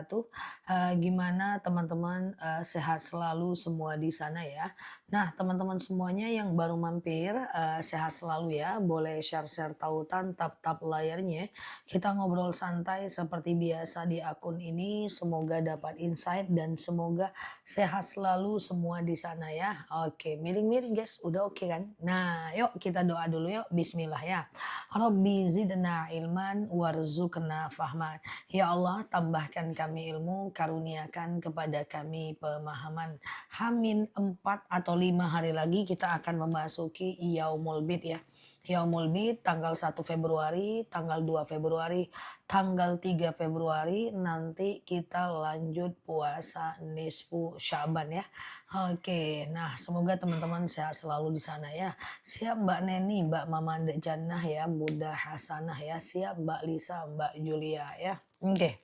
Tuh, gimana teman-teman, sehat selalu semua di sana ya. Nah, teman-teman semuanya yang baru mampir, sehat selalu ya, boleh share-share tautan, tap-tap layarnya. Kita ngobrol santai seperti biasa di akun ini, semoga dapat insight dan semoga sehat selalu semua di sana ya. Oke, miring-miring guys, udah oke kan? Nah, yuk kita doa dulu yuk, bismillah ya. Rabbi zidna ilman warzuqna fahman. Ya Allah, tambahkan kami ilmu, karuniakan kepada kami pemahaman. Hamin 4 atau 5 hari lagi kita akan memasuki Yaumul Bid ya. Yaumul Bid tanggal 1 Februari, tanggal 2 Februari, tanggal 3 Februari nanti kita lanjut puasa nisfu Syaban ya. Oke, nah semoga teman-teman sehat selalu di sana ya. Siap Mbak Neni, Mbak Mamanda Jannah ya, Bunda Hasanah ya, siap Mbak Lisa, Mbak Julia ya. Oke.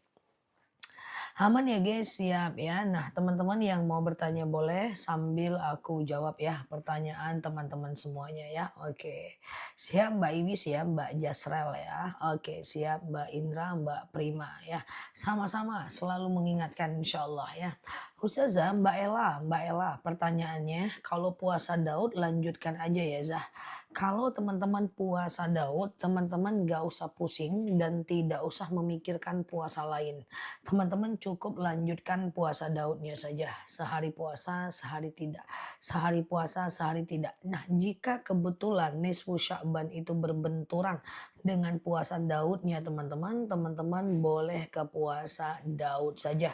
Aman ya guys, siap ya. Nah, teman-teman yang mau bertanya boleh sambil aku jawab ya pertanyaan teman-teman semuanya ya. Oke. Siap Mbak Iwis ya, Mbak Jasrel ya. Oke, siap Mbak Indra, Mbak Prima ya. Sama-sama selalu mengingatkan insya Allah ya. Ustazah Mbak Ella pertanyaannya kalau puasa Daud lanjutkan aja ya Zah. Kalau teman-teman puasa Daud, teman-teman gak usah pusing dan tidak usah memikirkan puasa lain. Teman-teman cukup lanjutkan puasa Daudnya saja. Sehari puasa, sehari tidak. Sehari puasa, sehari tidak. Nah, jika kebetulan nisfu Sya'ban itu berbenturan dengan puasa Daudnya teman-teman, teman-teman boleh ke puasa Daud saja.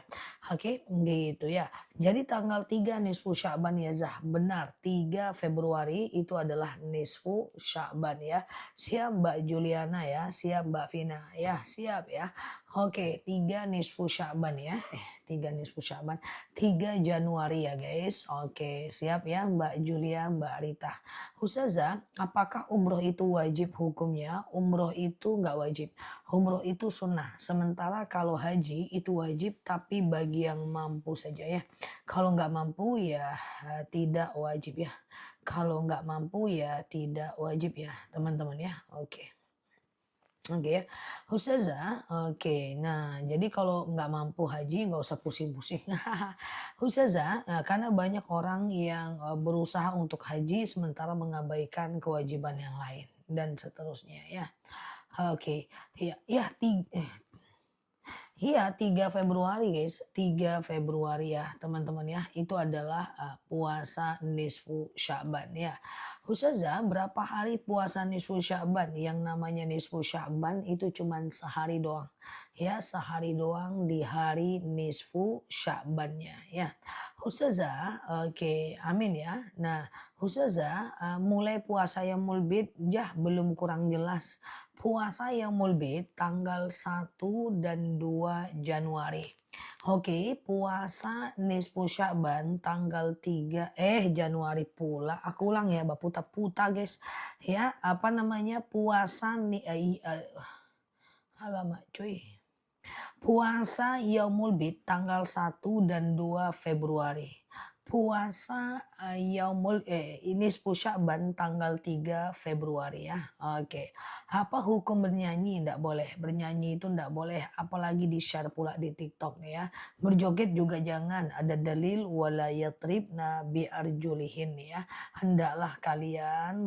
Oke, gitu ya. Jadi tanggal 3 nisfu Sya'ban ya Zah. Benar, 3 Februari itu adalah nisfu Sya'ban ya. Siap Mbak Juliana ya, siap Mbak Vina ya, siap ya. Oke, 3 nisfu Sya'ban ya. 3 nisfu Sya'ban. 3 Januari ya guys. Oke, siap ya Mbak Julia, Mbak Rita. Ustazah, apakah umroh itu wajib hukumnya? Umroh itu nggak wajib. Umroh itu sunnah. Sementara kalau haji itu wajib tapi bagi yang mampu saja ya. Kalau nggak mampu ya tidak wajib ya. Kalau nggak mampu ya tidak wajib ya teman-teman ya. Oke. Oke ya, Ustazah, oke. Nah, jadi kalau nggak mampu haji nggak usah pusing-pusing. Ustazah, karena banyak orang yang berusaha untuk haji sementara mengabaikan kewajiban yang lain dan seterusnya ya. Oke, ya, ya, iya 3 Februari guys, 3 Februari ya teman-teman ya. Itu adalah puasa nisfu Sya'ban ya. Ustazah berapa hari puasa nisfu Sya'ban? Yang namanya nisfu Sya'ban itu cuman sehari doang. Ya sehari doang di hari nisfu Sya'bannya ya. Ustazah, oke amin ya. Nah Ustazah mulai puasa yang mulbid jah belum kurang jelas. Puasa Yaumul Bid tanggal 1 dan 2 Januari. Oke, puasa nisfu Sya'ban tanggal 3 Januari pula. Aku ulang ya, Baputa-puta guys. Ya, apa namanya? Puasa alamak cuy. Puasa Yaumul Bid tanggal 1 dan 2 Februari. Puasa ini Sya'ban tanggal 3 Februari ya. Oke. Apa hukum bernyanyi? Tidak boleh. Bernyanyi itu tidak boleh. Apalagi di-share pula di TikTok nih ya. Berjoget juga jangan. Ada dalil wala yatribna bi arjulihin ya. Hendaklah kalian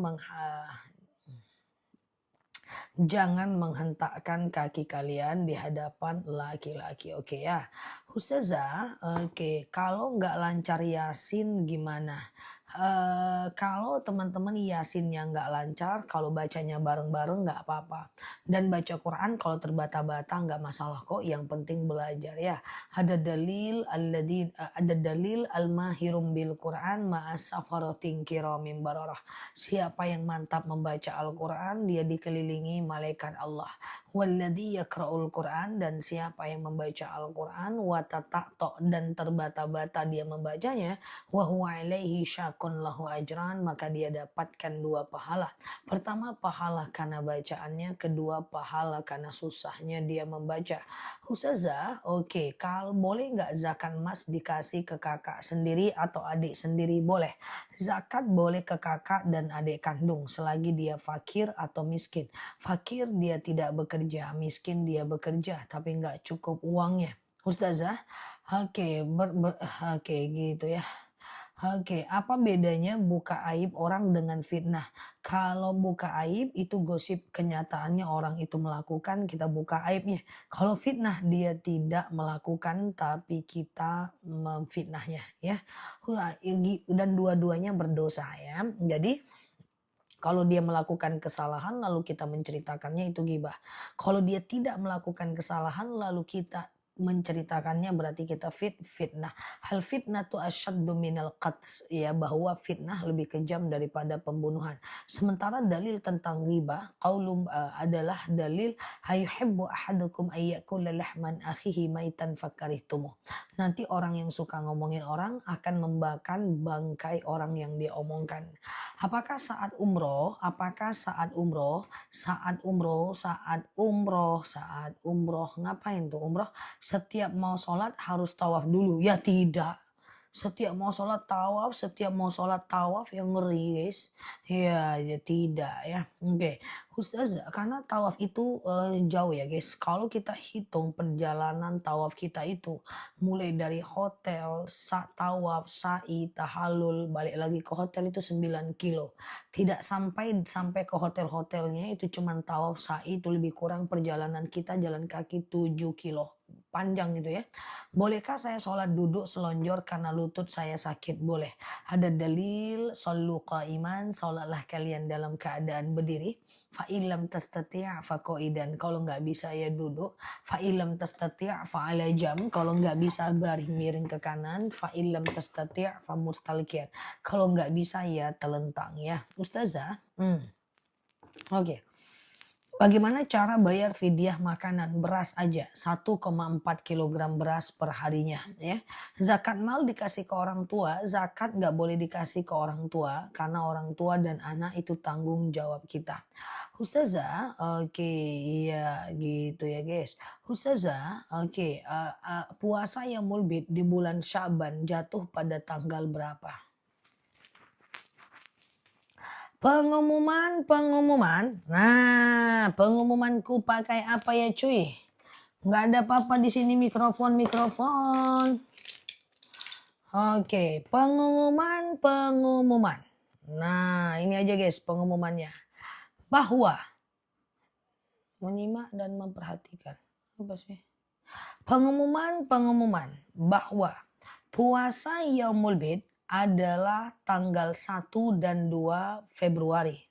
jangan menghentakkan kaki kalian di hadapan laki-laki. Oke ya. Ustazah, oke. Kalau nggak lancar Yasin gimana? Kalau teman-teman Yasinnya nggak lancar, kalau bacanya bareng-bareng nggak apa-apa. Dan baca Quran kalau terbata-bata nggak masalah kok. Yang penting belajar ya. Ada dalil al-mahirum bil Quran ma'asafaratin kiramin bararah. Siapa yang mantap membaca Al-Quran, dia dikelilingi malaikat Allah. Walladhi yakra'ul Quran, dan siapa yang membaca Al-Quran, watatakto, dan terbata-bata dia membacanya, wahuwa ilaihi syakun lahu ajran, maka dia dapatkan 2 pahala. Pertama pahala karena bacaannya, kedua pahala karena susahnya dia membaca. Ustazah, oke, kalau boleh nggak zakat emas dikasih ke kakak sendiri atau adik sendiri? Boleh. Zakat boleh ke kakak dan adik kandung selagi dia fakir atau miskin. Fakir dia tidak bekerja, miskin dia bekerja tapi nggak cukup uangnya. Ustazah, oke, oke gitu ya. Oke, apa bedanya buka aib orang dengan fitnah? Kalau buka aib itu gosip, kenyataannya orang itu melakukan, kita buka aibnya. Kalau fitnah dia tidak melakukan tapi kita memfitnahnya ya. Dan dua-duanya berdosa ya. Jadi kalau dia melakukan kesalahan lalu kita menceritakannya itu ghibah. Kalau dia tidak melakukan kesalahan lalu kita menceritakannya berarti kita fitnah. Hal fitnah tu asyaddu minal qats ya, bahwa fitnah lebih kejam daripada pembunuhan. Sementara dalil tentang ghibah adalah dalil hayuhibbu ahadukum ayyakula lahman akhihi maitan fakarihtumuh. Nanti orang yang suka ngomongin orang akan membakan bangkai orang yang dia omongkan. Apakah saat umroh? Apakah saat umroh? Saat umroh, saat umroh, saat umroh. Ngapain tuh umroh? Setiap mau sholat harus tawaf dulu. Ya tidak. Setiap mau sholat tawaf yang ngeri guys. Ya, ya tidak ya. Oke. Ustazah, karena tawaf itu jauh ya guys. Kalau kita hitung perjalanan tawaf kita itu mulai dari hotel, tawaf, sa'i, tahalul, balik lagi ke hotel itu 9 kilo. Tidak sampai sampai ke hotel-hotelnya itu cuman tawaf, sa'i itu lebih kurang perjalanan kita jalan kaki 7 kilo. Panjang gitu ya. Bolehkah saya sholat duduk selonjor karena lutut saya sakit? Boleh. Ada dalil, sallu qa'iman, sholatlah kalian dalam keadaan berdiri. Fa'ilam tastati' faqa'idan. Kalau nggak bisa ya duduk. Fa'ilam tastati' fa'ala jam. Kalau nggak bisa baring miring ke kanan. Fa'ilam tastati' fa mustalqiyan. Kalau nggak bisa ya telentang ya. Ustazah. Oke. Bagaimana cara bayar fidyah makanan beras aja 1,4 kilogram beras per harinya ya. Zakat mal dikasih ke orang tua, zakat nggak boleh dikasih ke orang tua karena orang tua dan anak itu tanggung jawab kita. Ustazah, oke, iya gitu ya guys. Ustazah, oke, puasa yang mulbit di bulan Sya'ban jatuh pada tanggal berapa? Pengumuman. Nah, pengumumanku pakai apa ya cuy? Nggak ada apa-apa di sini mikrofon. Oke, pengumuman. Nah, ini aja guys pengumumannya. Bahwa menyimak dan memperhatikan. Apa sih? Pengumuman bahwa puasa Yaumul Bid adalah tanggal 1 dan 2 Februari.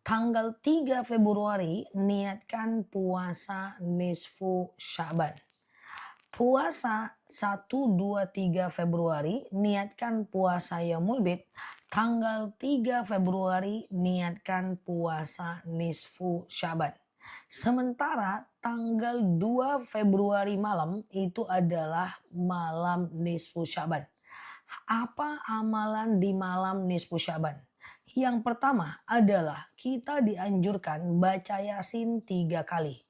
Tanggal 3 Februari niatkan puasa nisfu Sya'ban. Puasa 1, 2, 3 Februari niatkan puasa Yaumul Bid. Tanggal 3 Februari niatkan puasa nisfu Sya'ban. Sementara tanggal 2 Februari malam itu adalah malam nisfu Sya'ban. Apa amalan di malam nisfu Sya'ban? Yang pertama adalah kita dianjurkan baca Yasin 3 kali.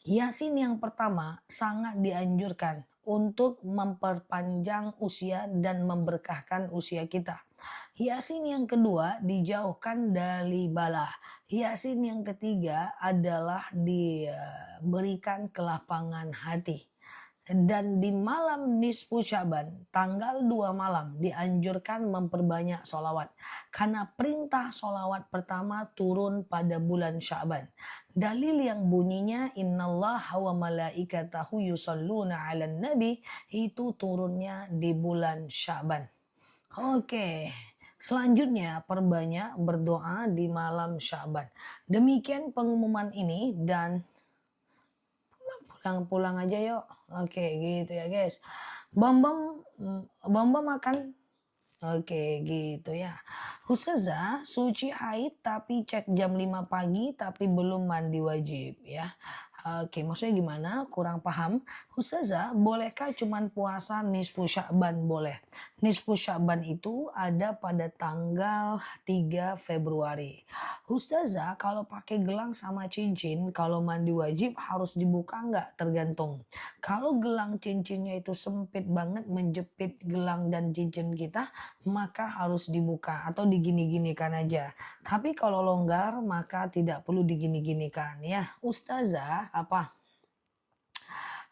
Yasin yang pertama sangat dianjurkan untuk memperpanjang usia dan memberkahkan usia kita. Yasin yang kedua dijauhkan dari bala. Yasin yang ketiga adalah diberikan kelapangan hati. Dan di malam nisfu Syaban, tanggal 2 malam dianjurkan memperbanyak solawat. Karena perintah solawat pertama turun pada bulan Syaban. Dalil yang bunyinya innallaha wa malaikatahu yusalluna 'alan nabi itu turunnya di bulan Syaban. Oke. Selanjutnya perbanyak berdoa di malam Syaban. Demikian pengumuman ini dan pulang aja yuk. Oke gitu ya guys. Bambam makan. Oke gitu ya. Ustazah suci haid tapi cek jam 5 pagi tapi belum mandi wajib ya. Oke, maksudnya gimana? Kurang paham. Ustazah, bolehkah cuman puasa nisfu Sya'ban? Boleh. Nisfu Sya'ban itu ada pada tanggal 3 Februari. Ustazah, kalau pakai gelang sama cincin, kalau mandi wajib harus dibuka nggak? Tergantung. Kalau gelang cincinnya itu sempit banget menjepit gelang dan cincin kita, maka harus dibuka atau digini-ginikan aja. Tapi kalau longgar maka tidak perlu digini-ginikan ya. Ustazah, apa?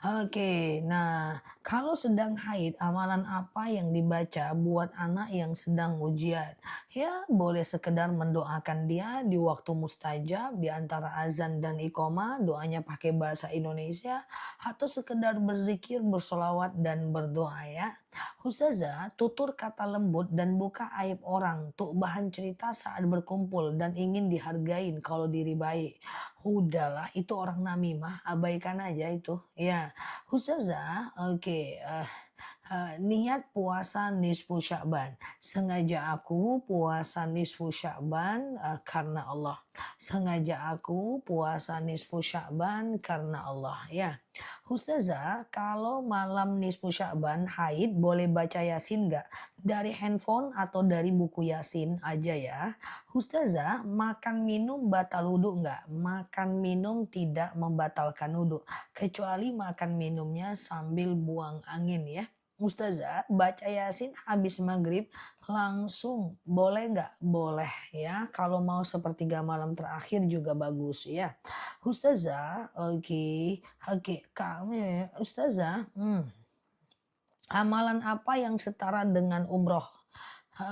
Oke, nah kalau sedang haid, amalan apa yang dibaca buat anak yang sedang ujian? Ya, boleh sekedar mendoakan dia di waktu mustajab di antara azan dan iqomah, doanya pakai bahasa Indonesia, atau sekedar berzikir, bersolawat, dan berdoa ya. Ustazah, tutur kata lembut dan buka aib orang, tuh bahan cerita saat berkumpul dan ingin dihargain kalau diri baik. Udahlah, itu orang namimah, abaikan aja itu. Ya, Ustazah, oke, niat puasa nisfu Sya'ban. Sengaja aku puasa nisfu Sya'ban karena Allah. Sengaja aku puasa nisfu Sya'ban karena Allah. Ya, Ustazah, kalau malam nisfu Sya'ban haid boleh baca Yasin nggak? Dari handphone atau dari buku Yasin aja ya. Ustazah, makan minum batal wudhu nggak? Makan minum tidak membatalkan wudhu. Kecuali makan minumnya sambil buang angin ya. Ustazah, baca Yasin habis maghrib langsung boleh nggak? Boleh ya. Kalau mau sepertiga malam terakhir juga bagus ya. Ustazah, oke, oke, kami Ustazah, amalan apa yang setara dengan umroh?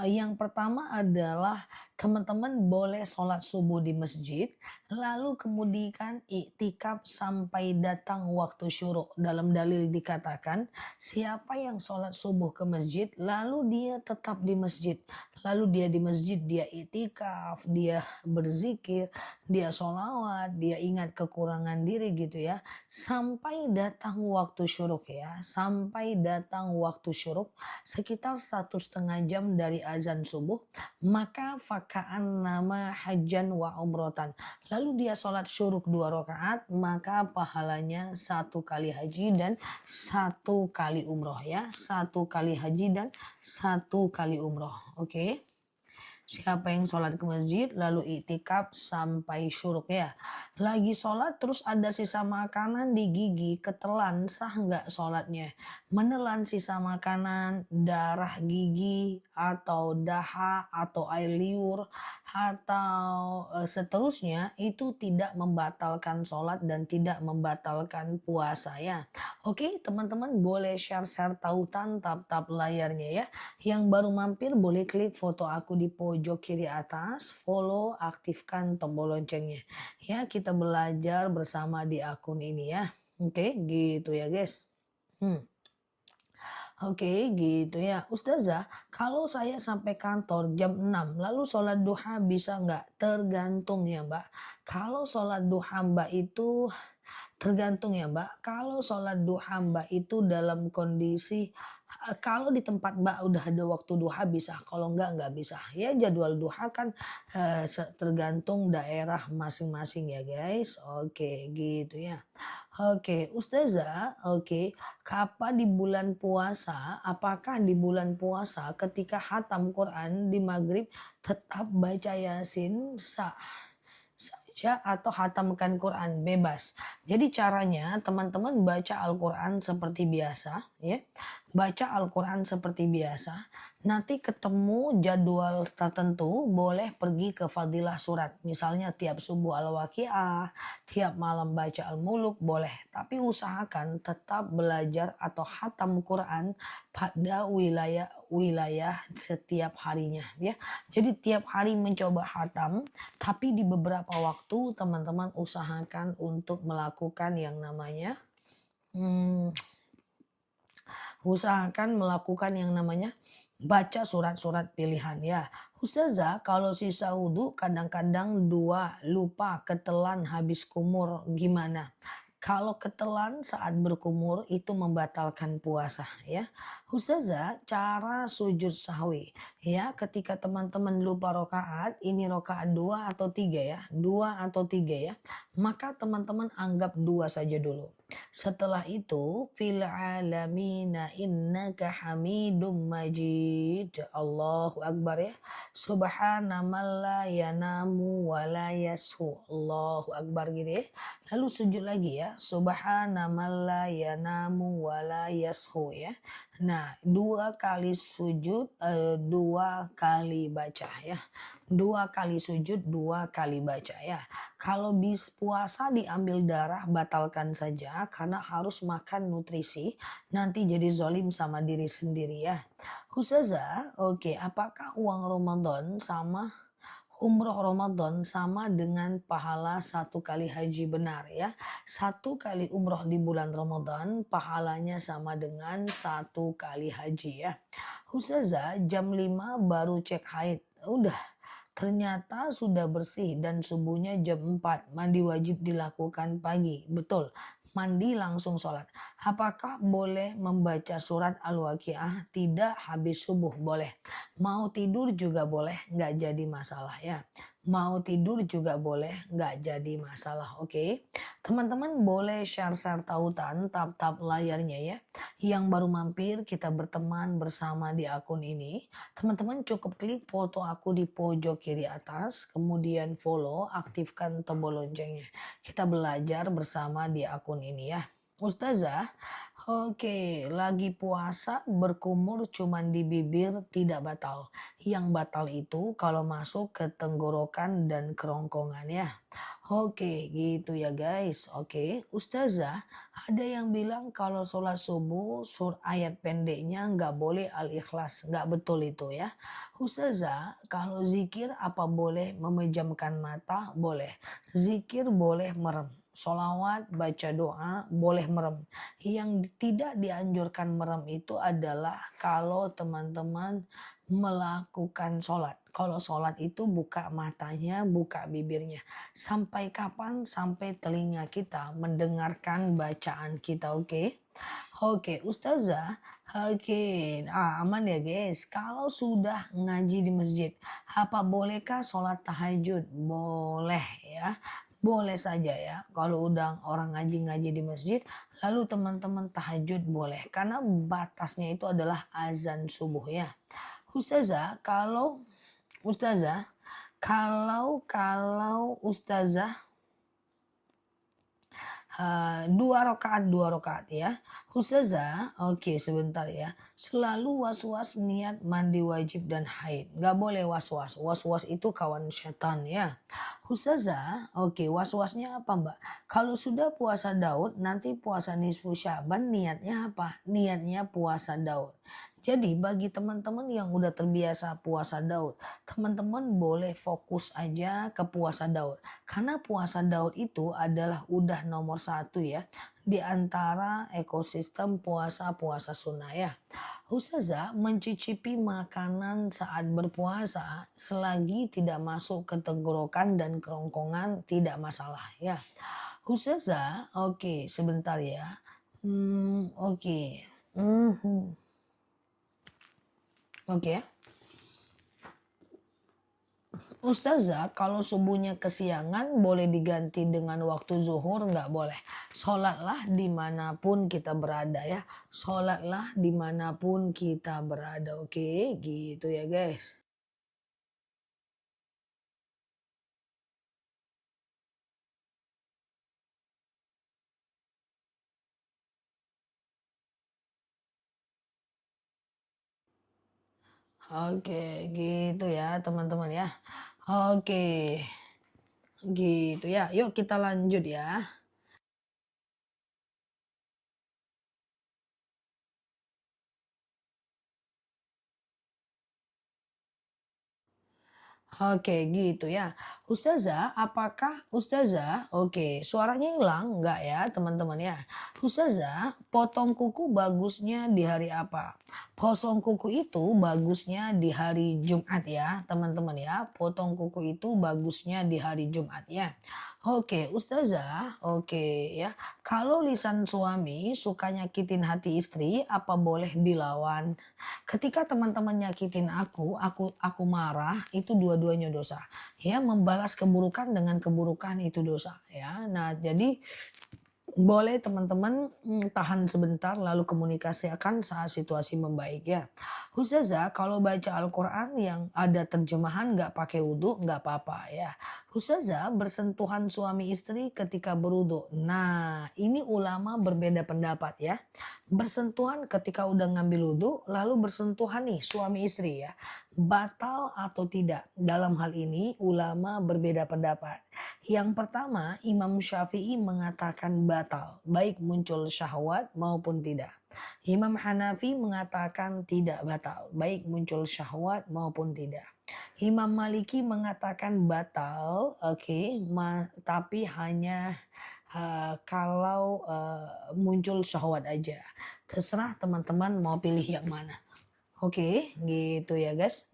Yang pertama adalah teman-teman boleh sholat subuh di masjid, lalu kemudian iktikaf sampai datang waktu syuruk. Dalam dalil dikatakan, siapa yang sholat subuh ke masjid, lalu dia tetap di masjid. Lalu dia di masjid, dia iktikaf, dia berzikir, dia sholawat, dia ingat kekurangan diri gitu ya. Sampai datang waktu syuruk ya, sampai datang waktu syuruk sekitar 1,5 jam dari azan subuh, maka fakaan nama hajan wa umrotan. Lalu dia sholat syuruk 2 rakaat, maka pahalanya 1 kali haji dan 1 kali umroh ya. 1 kali haji dan 1 kali umroh. Oke. Siapa yang sholat ke masjid lalu iktikaf sampai syuruk ya. Lagi sholat terus ada sisa makanan di gigi, ketelan, sah nggak sholatnya? Menelan sisa makanan, darah gigi, atau daha, atau air liur, atau seterusnya itu tidak membatalkan sholat dan tidak membatalkan puasa ya. Oke teman-teman boleh share-share tautan tap-tap layarnya ya. Yang baru mampir boleh klik foto aku di pojok kiri atas, follow, aktifkan tombol loncengnya. Ya, kita belajar bersama di akun ini ya. Oke, gitu ya guys. Hmm. Oke, gitu ya. Ustazah, kalau saya sampai kantor jam 6, lalu sholat duha bisa nggak? Tergantung ya Mbak. Kalau sholat duha Mbak itu tergantung ya Mbak, kalau sholat duha Mbak itu dalam kondisi, kalau di tempat Mbak udah ada waktu duha bisa, kalau nggak bisa. Ya jadwal duha kan, tergantung daerah masing-masing ya guys, oke gitu ya. Oke Ustazah, oke, kapan di bulan puasa, apakah di bulan puasa ketika hatam Quran di maghrib tetap baca Yasin saja atau hatamkan Quran bebas. Jadi caranya teman-teman baca Al-Quran seperti biasa ya. Baca Al-Quran seperti biasa. Nanti ketemu jadwal tertentu boleh pergi ke fadilah surat. Misalnya tiap subuh Al-Waqiah, tiap malam baca Al-Muluk boleh. Tapi usahakan tetap belajar atau hatam Quran pada wilayah setiap harinya ya. Jadi tiap hari mencoba hatam, tapi di beberapa waktu teman-teman usahakan untuk melakukan yang namanya hmm, baca surat-surat pilihan ya. Ustazah, kalau sisa wudhu kadang-kadang dua lupa ketelan habis kumur gimana? Kalau ketelan saat berkumur itu membatalkan puasa ya. Ustazah, cara sujud sahwi ya ketika teman-teman lupa rokaat, ini rokaat 2 atau 3 ya, 2 atau 3 ya, maka teman-teman anggap 2 saja dulu. Setelah itu fil alamina innaka hamidum majid. Allahu akbar ya. Subhana man la yanamu wa la yashu. Allahu akbar gitu ya. Lalu sujud lagi ya. Subhana man la yanamu wa la yashu ya. Nah, 2 kali sujud, 2 kali baca ya. 2 kali sujud, 2 kali baca ya. Kalau bis puasa diambil darah batalkan saja. ya, karena harus makan nutrisi, nanti jadi zolim sama diri sendiri ya. Ustazah, oke, apakah uang Ramadan sama umroh Ramadan sama dengan pahala satu kali haji benar ya. Satu kali umroh di bulan Ramadan pahalanya sama dengan satu kali haji ya. Ustazah jam 5 baru cek haid. Udah ternyata sudah bersih dan subuhnya jam 4. Mandi wajib dilakukan pagi. Betul. Mandi langsung sholat. Apakah boleh membaca surat Al-Waqiah? Tidak habis subuh boleh. Mau tidur juga boleh, nggak jadi masalah ya. Mau tidur juga boleh, nggak jadi masalah, oke? Teman-teman boleh share-share tautan tap-tap layarnya ya. Yang baru mampir kita berteman bersama di akun ini. Teman-teman cukup klik foto aku di pojok kiri atas, kemudian follow, aktifkan tombol loncengnya. Kita belajar bersama di akun ini ya. Ustazah, oke, lagi puasa berkumur cuman di bibir tidak batal. Yang batal itu kalau masuk ke tenggorokan dan kerongkongan ya. Oke, gitu ya guys. Oke, Ustazah, ada yang bilang kalau sholat subuh sur ayat pendeknya nggak boleh al-ikhlas. Nggak betul itu ya. Ustazah, kalau zikir apa boleh memejamkan mata? Boleh. Zikir boleh merem. Solawat, baca doa, boleh merem. Yang tidak dianjurkan merem itu adalah kalau teman-teman melakukan sholat. Kalau sholat itu buka matanya, buka bibirnya. Sampai kapan? Sampai telinga kita mendengarkan bacaan kita, oke? Oke, Ustazah. Oke, aman ya guys. Kalau sudah ngaji di masjid, apa bolehkah sholat tahajud? Boleh ya. Boleh saja ya. Kalau udah orang ngaji-ngaji di masjid, lalu teman-teman tahajud boleh. Karena batasnya itu adalah azan subuh ya. Ustazah, Ustazah, kalau Ustazah 2 rakaat ya. Ustazah, oke sebentar ya. Selalu was-was niat mandi wajib dan haid. Nggak boleh was-was. Was-was itu kawan setan ya. Ustazah, oke was-wasnya apa mbak? Kalau sudah puasa Daud, nanti puasa nisfu Syaban niatnya apa? Niatnya puasa Daud. Jadi bagi teman-teman yang udah terbiasa puasa Daud, teman-teman boleh fokus aja ke puasa Daud. Karena puasa Daud itu adalah udah nomor 1 ya di antara ekosistem puasa-puasa sunnah ya. Ustazah mencicipi makanan saat berpuasa selagi tidak masuk ke tenggorokan dan kerongkongan tidak masalah ya. Ustazah, oke sebentar ya. Oke. Oke ya. Ustazah, kalau subuhnya kesiangan boleh diganti dengan waktu zuhur nggak boleh. Sholatlah dimanapun kita berada ya. Sholatlah dimanapun kita berada. Oke, gitu ya guys. Oke, gitu ya teman-teman ya. Oke, gitu ya. Yuk kita lanjut ya. Oke gitu ya. Ustazah, apakah Ustazah, oke suaranya hilang enggak ya teman-teman ya. Ustazah, potong kuku bagusnya di hari apa? Potong kuku itu bagusnya di hari Jumat ya teman-teman ya. Potong kuku itu bagusnya di hari Jumat ya. Oke Ustazah, oke ya. Kalau lisan suami suka nyakitin hati istri, apa boleh dilawan? Ketika teman-teman nyakitin aku marah, itu dua-duanya dosa. Ya, membalas keburukan dengan keburukan itu dosa ya. Nah, jadi boleh teman-teman tahan sebentar lalu komunikasikan saat situasi membaik ya. Ustazah kalau baca Al-Quran yang ada terjemahan nggak pakai wudhu nggak apa-apa ya. Ustazah bersentuhan suami istri ketika berwudhu. Nah ini ulama berbeda pendapat ya. Bersentuhan ketika udah ngambil wudhu lalu bersentuhan nih suami istri ya. Batal atau tidak? Dalam hal ini ulama berbeda pendapat. Yang pertama Imam Syafi'i mengatakan batal, baik muncul syahwat maupun tidak. Imam Hanafi mengatakan tidak batal, baik muncul syahwat maupun tidak. Imam Maliki mengatakan batal, oke, tapi hanya kalau muncul syahwat aja. Terserah teman-teman mau pilih yang mana. Oke, gitu ya guys.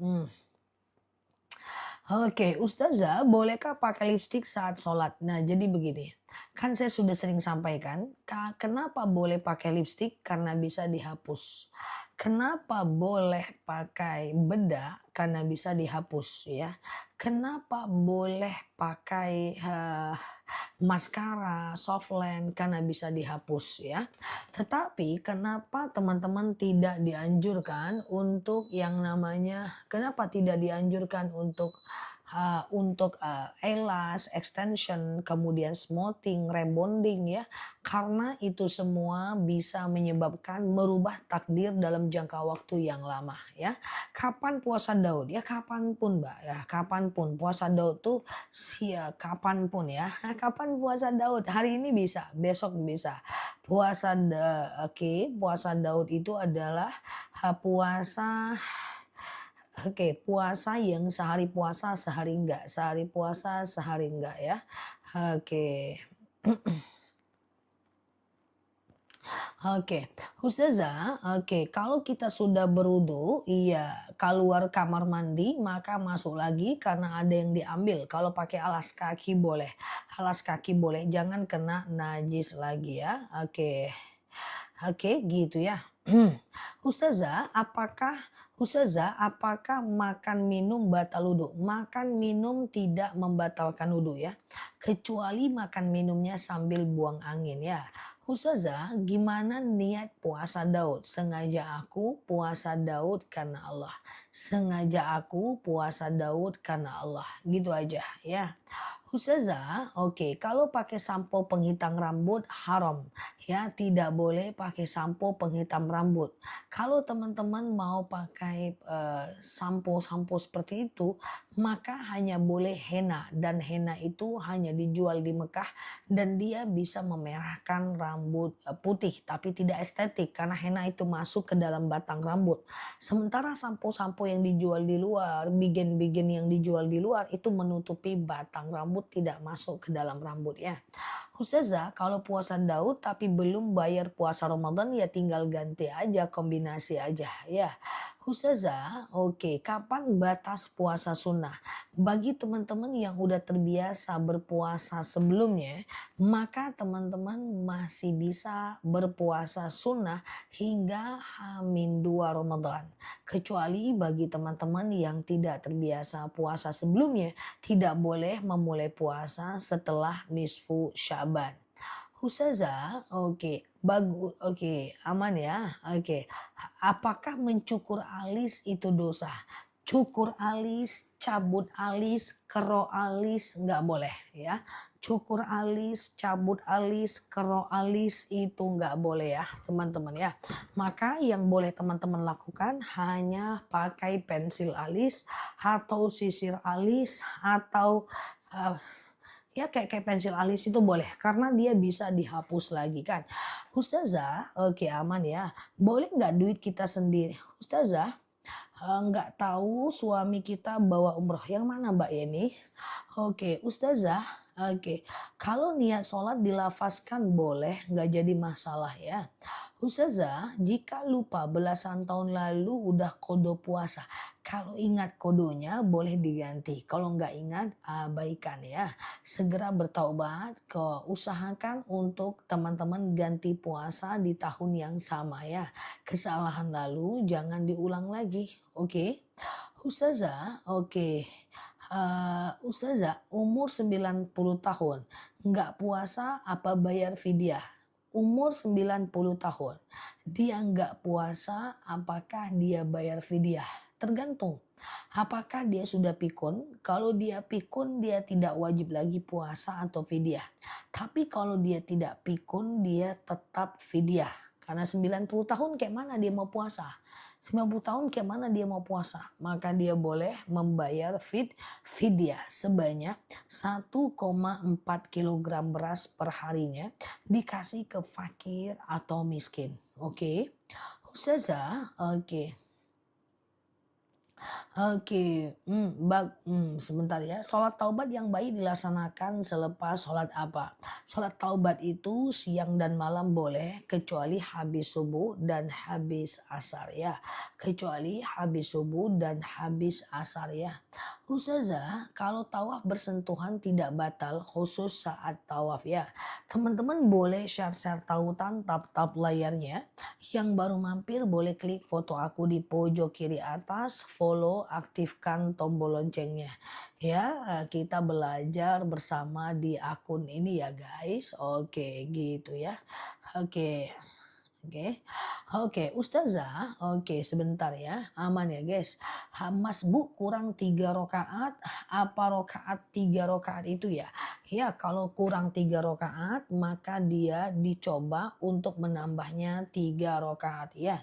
Oke, Ustazah, bolehkah pakai lipstik saat sholat? Nah, jadi begini. Kan saya sudah sering sampaikan, kenapa boleh pakai lipstik? Karena bisa dihapus. Kenapa boleh pakai bedak? Karena bisa dihapus ya. Kenapa boleh pakai maskara, softland? Karena bisa dihapus ya. Tetapi kenapa teman-teman tidak dianjurkan untuk yang namanya, kenapa tidak dianjurkan untuk elas, extension, kemudian smoothing, rebonding ya. Karena itu semua bisa menyebabkan merubah takdir dalam jangka waktu yang lama ya. Kapan puasa Daud? Ya kapanpun Mbak ya, kapanpun. Puasa Daud tuh kapanpun ya. Kapan puasa Daud? Hari ini bisa, besok bisa. Puasa Daud itu adalah puasa. Oke, puasa yang sehari puasa, sehari enggak. Sehari puasa, sehari enggak ya. Oke. Oke, Ustazah, oke, kalau kita sudah berwudu, iya, keluar kamar mandi, maka masuk lagi karena ada yang diambil. Kalau pakai alas kaki boleh. Alas kaki boleh, jangan kena najis lagi ya. Oke. Oke, gitu ya. Ustazah, apakah makan minum batal wudu? Makan minum tidak membatalkan wudu ya. Kecuali makan minumnya sambil buang angin ya. Ustazah, gimana niat puasa Daud? Sengaja aku puasa Daud karena Allah. Sengaja aku puasa Daud karena Allah. Gitu aja ya. Ustazah, oke, kalau pakai sampo penghitam rambut haram. Ya, tidak boleh pakai sampo penghitam rambut. Kalau teman-teman mau pakai sampo-sampo seperti itu, maka hanya boleh henna dan henna itu hanya dijual di Mekah dan dia bisa memerahkan rambut putih tapi tidak estetik karena henna itu masuk ke dalam batang rambut. Sementara sampo-sampo yang dijual di luar, bigen-bigen yang dijual di luar itu menutupi batang rambut, tidak masuk ke dalam rambut ya. Ustazah, kalau puasa Daud tapi belum bayar puasa Ramadan ya tinggal ganti aja, kombinasi aja ya. Ustazah, oke, kapan batas puasa sunnah? Bagi teman-teman yang udah terbiasa berpuasa sebelumnya, maka teman-teman masih bisa berpuasa sunnah hingga H-2 Ramadan. Kecuali bagi teman-teman yang tidak terbiasa puasa sebelumnya, tidak boleh memulai puasa setelah nisfu Sya'ban. Ustazah, oke, bagus, oke, aman ya, oke. Apakah mencukur alis itu dosa? Cukur alis, cabut alis, kerok alis nggak boleh ya. Cukur alis, cabut alis, kerok alis itu nggak boleh ya teman-teman ya. Maka yang boleh teman-teman lakukan hanya pakai pensil alis atau sisir alis atau ya kayak pensil alis itu boleh karena dia bisa dihapus lagi kan. Ustazah, oke aman ya. Boleh nggak duit kita sendiri? Ustazah, nggak tahu suami kita bawa umroh. Yang mana Mbak Yeni? Oke, Ustazah, oke. Kalau niat sholat dilafazkan boleh, nggak jadi masalah ya. Ustazah, jika lupa belasan tahun lalu udah kodo puasa. Kalau ingat kodonya boleh diganti. Kalau nggak ingat, abaikan ya. Segera bertaubat, usahakan untuk teman-teman ganti puasa di tahun yang sama ya. Kesalahan lalu jangan diulang lagi, oke? Ustazah, oke. Ustazah, umur 90 tahun, nggak puasa apa bayar fidyah? Umur 90 tahun, dia nggak puasa apakah dia bayar fidyah? Tergantung. Apakah dia sudah pikun? Kalau dia pikun dia tidak wajib lagi puasa atau fidyah. Tapi kalau dia tidak pikun dia tetap fidyah. Karena 90 tahun kayak mana dia mau puasa? 90 tahun kayak mana dia mau puasa? Maka dia boleh membayar fidyah sebanyak 1,4 kilogram beras per harinya dikasih ke fakir atau miskin. Oke. Ustazah, oke. Oke, sebentar ya. Sholat taubat yang baik dilaksanakan selepas sholat apa? Sholat taubat itu siang dan malam boleh, kecuali habis subuh dan habis asar ya. Kecuali habis subuh dan habis asar ya. Ustazah, kalau tawaf bersentuhan tidak batal khusus saat tawaf ya. Teman-teman boleh share-share tautan tap-tap layarnya. Yang baru mampir boleh klik foto aku di pojok kiri atas, follow, aktifkan tombol loncengnya. Ya, kita belajar bersama di akun ini ya guys. Oke, gitu ya. Oke. Oke, oke, Ustazah, oke sebentar ya, aman ya guys. Mas Bu kurang 3 rakaat, apa rakaat 3 rakaat itu ya? Ya kalau kurang 3 rakaat maka dia dicoba untuk menambahnya 3 rakaat ya.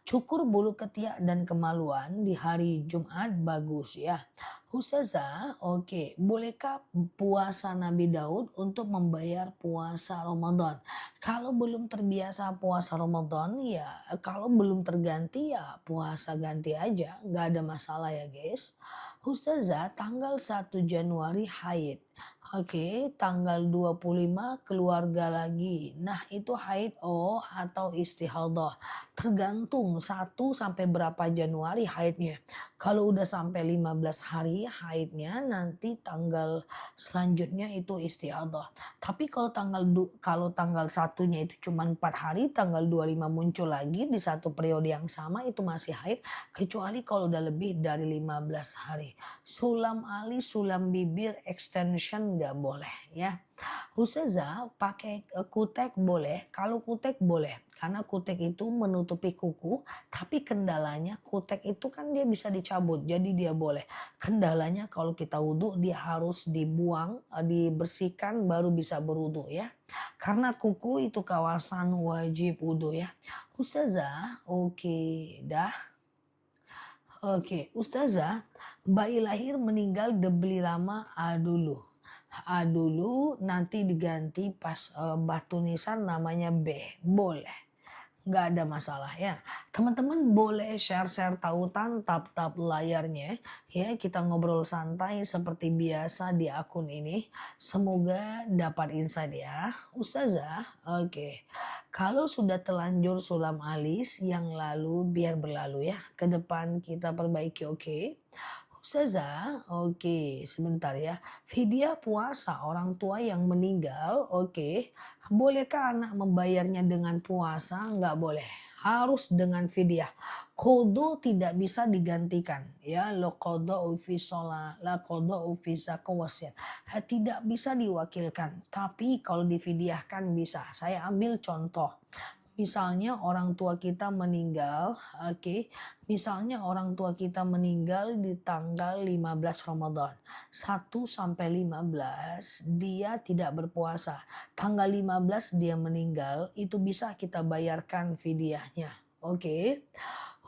Cukur bulu ketiak dan kemaluan di hari Jumat bagus ya. Ustazah, oke, bolehkah puasa Nabi Daud untuk membayar puasa Ramadan? Kalau belum terbiasa puasa Ramadan ya kalau belum terganti ya puasa ganti aja, nggak ada masalah ya guys. Ustazah tanggal 1 Januari haid. Oke, tanggal 25 keluarga lagi. Nah, itu haid atau istihadah. Tergantung 1 sampai berapa Januari haidnya. Kalau udah sampai 15 hari haidnya nanti tanggal selanjutnya itu istihadah. Tapi kalau tanggal satunya itu cuma 4 hari, tanggal 25 muncul lagi di satu periode yang sama itu masih haid, kecuali kalau udah lebih dari 15 hari. Sulam alis, sulam bibir, extension nggak boleh ya. Ustazah pakai kutek boleh, kalau kutek boleh. Karena kutek itu menutupi kuku, tapi kendalanya kutek itu kan dia bisa dicabut, jadi dia boleh. Kendalanya kalau kita wudhu dia harus dibuang, dibersihkan baru bisa berwudhu ya. Karena kuku itu kawasan wajib wudhu ya. Ustazah, oke dah. Oke, Ustazah, bayi lahir meninggal dibeli lama A dulu. A dulu nanti diganti pas batu nisan namanya B. Boleh. Nggak ada masalah ya. Teman-teman boleh share-share tautan tap-tap layarnya ya. Kita ngobrol santai seperti biasa di akun ini. Semoga dapat insight ya. Ustazah, oke. Kalau sudah telanjur sulam alis yang lalu biar berlalu ya. Ke depan kita perbaiki oke. Ustazah, oke sebentar ya. Fidyah puasa orang tua yang meninggal, oke. Bolehkah anak membayarnya dengan puasa? Enggak boleh. Harus dengan fidyah. Kodo tidak bisa digantikan. Ya, lo kodo fi sholat, la kodo fi zakawasir. Tidak bisa diwakilkan. Tapi kalau difidyahkan bisa. Saya ambil contoh. Misalnya orang tua kita meninggal, oke. Misalnya orang tua kita meninggal di tanggal 15 Ramadan. 1 sampai 15 dia tidak berpuasa. Tanggal 15 dia meninggal, itu bisa kita bayarkan fidyahnya. Oke.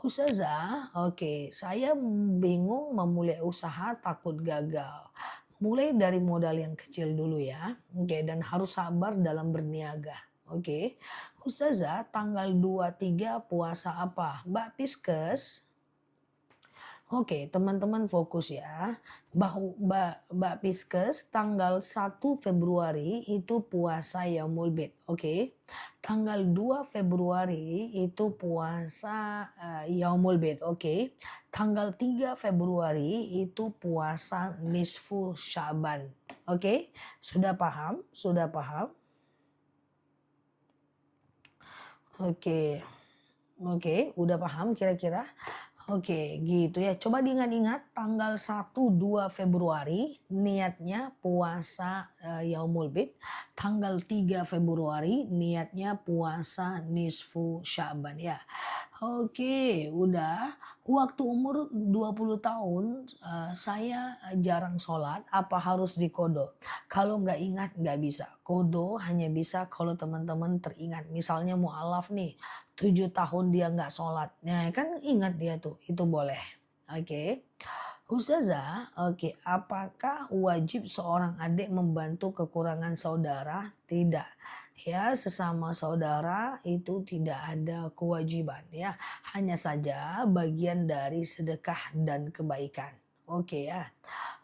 Ustazah, oke, saya bingung memulai usaha takut gagal. Mulai dari modal yang kecil dulu ya. Oke, dan harus sabar dalam berniaga. Oke. Ustazah, tanggal 23 puasa apa? Mbak Piskes? Oke, teman-teman fokus ya. Mbak Piskes tanggal 1 Februari itu puasa Yaumul Bid. Oke. Tanggal 2 Februari itu puasa Yaumul Bid. Oke. Tanggal 3 Februari itu puasa Nisfu Syaban. Oke. Sudah paham? Sudah paham? Oke. Oke, udah paham kira-kira? Oke, gitu ya. Coba diingat-ingat tanggal 1 2 Februari niatnya puasa Yaumul Bid. Tanggal 3 Februari niatnya puasa nisfu Sya'ban ya. Oke, udah. Waktu umur 20 tahun, saya jarang sholat, apa harus dikodo? Kalau nggak ingat nggak bisa. Kodo hanya bisa kalau teman-teman teringat. Misalnya mualaf nih, 7 tahun dia nggak sholat. Nah kan ingat dia tuh, itu boleh. Oke. Ustazah, oke, apakah wajib seorang adik membantu kekurangan saudara? Tidak. Ya, sesama saudara itu tidak ada kewajiban ya. Hanya saja bagian dari sedekah dan kebaikan. Oke ya.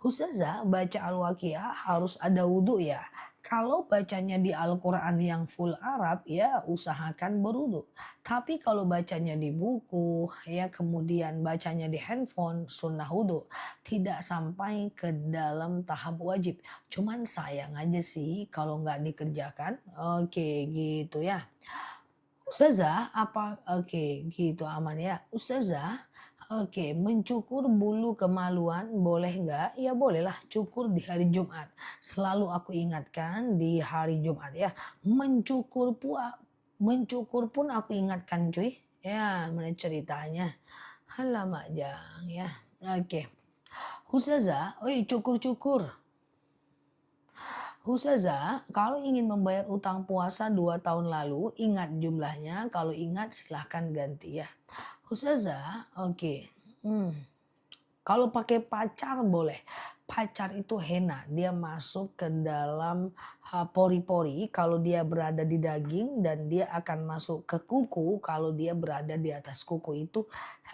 Ustazah, baca Al-Waqiah harus ada wudhu ya. Kalau bacanya di Al-Quran yang full Arab ya usahakan berwudhu. Tapi kalau bacanya di buku ya kemudian bacanya di handphone sunnah wudhu. Tidak sampai ke dalam tahap wajib. Cuman sayang aja sih kalau nggak dikerjakan. Oke gitu ya. Ustazah, oke gitu aman ya. Ustazah, oke mencukur bulu kemaluan boleh nggak? Ya bolehlah cukur di hari Jumat. Selalu aku ingatkan di hari Jumat ya. Mencukur pun aku ingatkan cuy. Ya mana ceritanya. Alamak jang ya. Oke. Ustazah, oi cukur-cukur. Ustazah, kalau ingin membayar utang puasa 2 tahun lalu, ingat jumlahnya. Kalau ingat silahkan ganti ya. Ustazah, oke. Hmm. Kalau pakai pacar boleh. Pacar itu henna, dia masuk ke dalam pori-pori kalau dia berada di daging dan dia akan masuk ke kuku kalau dia berada di atas kuku itu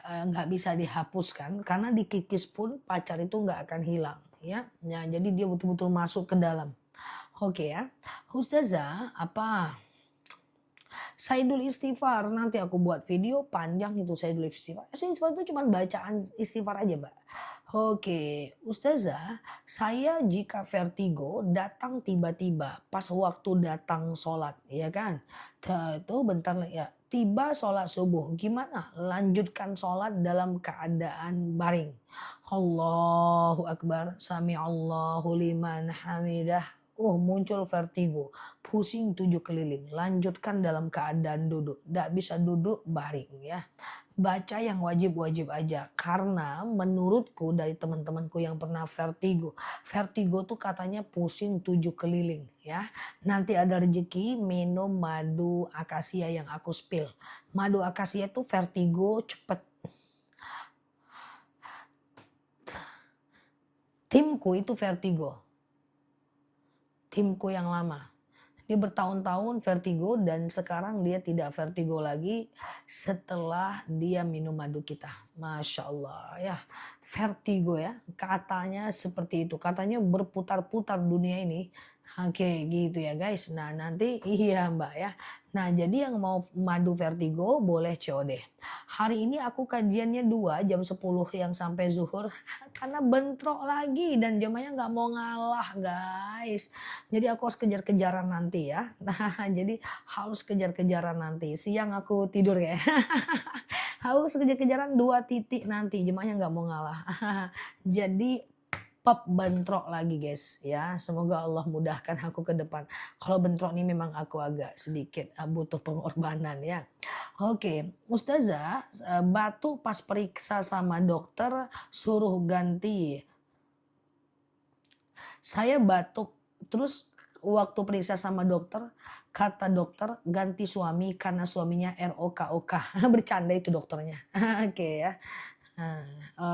nggak bisa dihapuskan karena dikikis pun pacar itu nggak akan hilang ya. Nah, jadi dia betul-betul masuk ke dalam. Oke ya. Ustazah, apa? Saidul Istighfar, nanti aku buat video panjang itu Saidul Istighfar. Saidul Istighfar itu cuma bacaan istighfar aja, Mbak. Oke, Ustazah, saya jika vertigo datang tiba-tiba pas waktu datang sholat, ya kan? Itu bentar ya, tiba sholat subuh, gimana? Lanjutkan sholat dalam keadaan baring. Allahu Akbar, sami Allahu liman hamidah. Oh muncul vertigo, pusing 7 keliling, lanjutkan dalam keadaan duduk. Tidak bisa duduk baring ya. Baca yang wajib-wajib aja karena menurutku dari teman-temanku yang pernah vertigo. Vertigo tuh katanya pusing 7 keliling ya. Nanti ada rezeki minum madu akasia yang aku spill. Madu akasia tuh vertigo cepet. Timku itu vertigo. Timku yang lama. Dia bertahun-tahun vertigo dan sekarang dia tidak vertigo lagi setelah dia minum madu kita. Masya Allah ya. Vertigo ya. Katanya seperti itu. Katanya berputar-putar dunia ini. Oke gitu ya guys. Nah nanti iya mbak ya. Nah jadi yang mau madu vertigo boleh COD. Hari ini aku kajiannya 2 jam 10 yang sampai zuhur. Karena bentrok lagi dan jemaahnya nggak mau ngalah guys. Jadi aku harus kejar-kejaran nanti ya. Nah, jadi harus kejar-kejaran nanti. Siang aku tidur ya. Harus kejar-kejaran 2 titik nanti. Jemaahnya nggak mau ngalah. Jadi pop bentrok lagi guys ya. Semoga Allah mudahkan aku ke depan. Kalau bentrok ini memang aku agak sedikit butuh pengorbanan ya. Oke, Ustazah, batu pas periksa sama dokter suruh ganti. Saya batuk, terus waktu periksa sama dokter, kata dokter ganti suami karena suaminya ROKOK. Bercanda itu dokternya. Oke ya. Nah,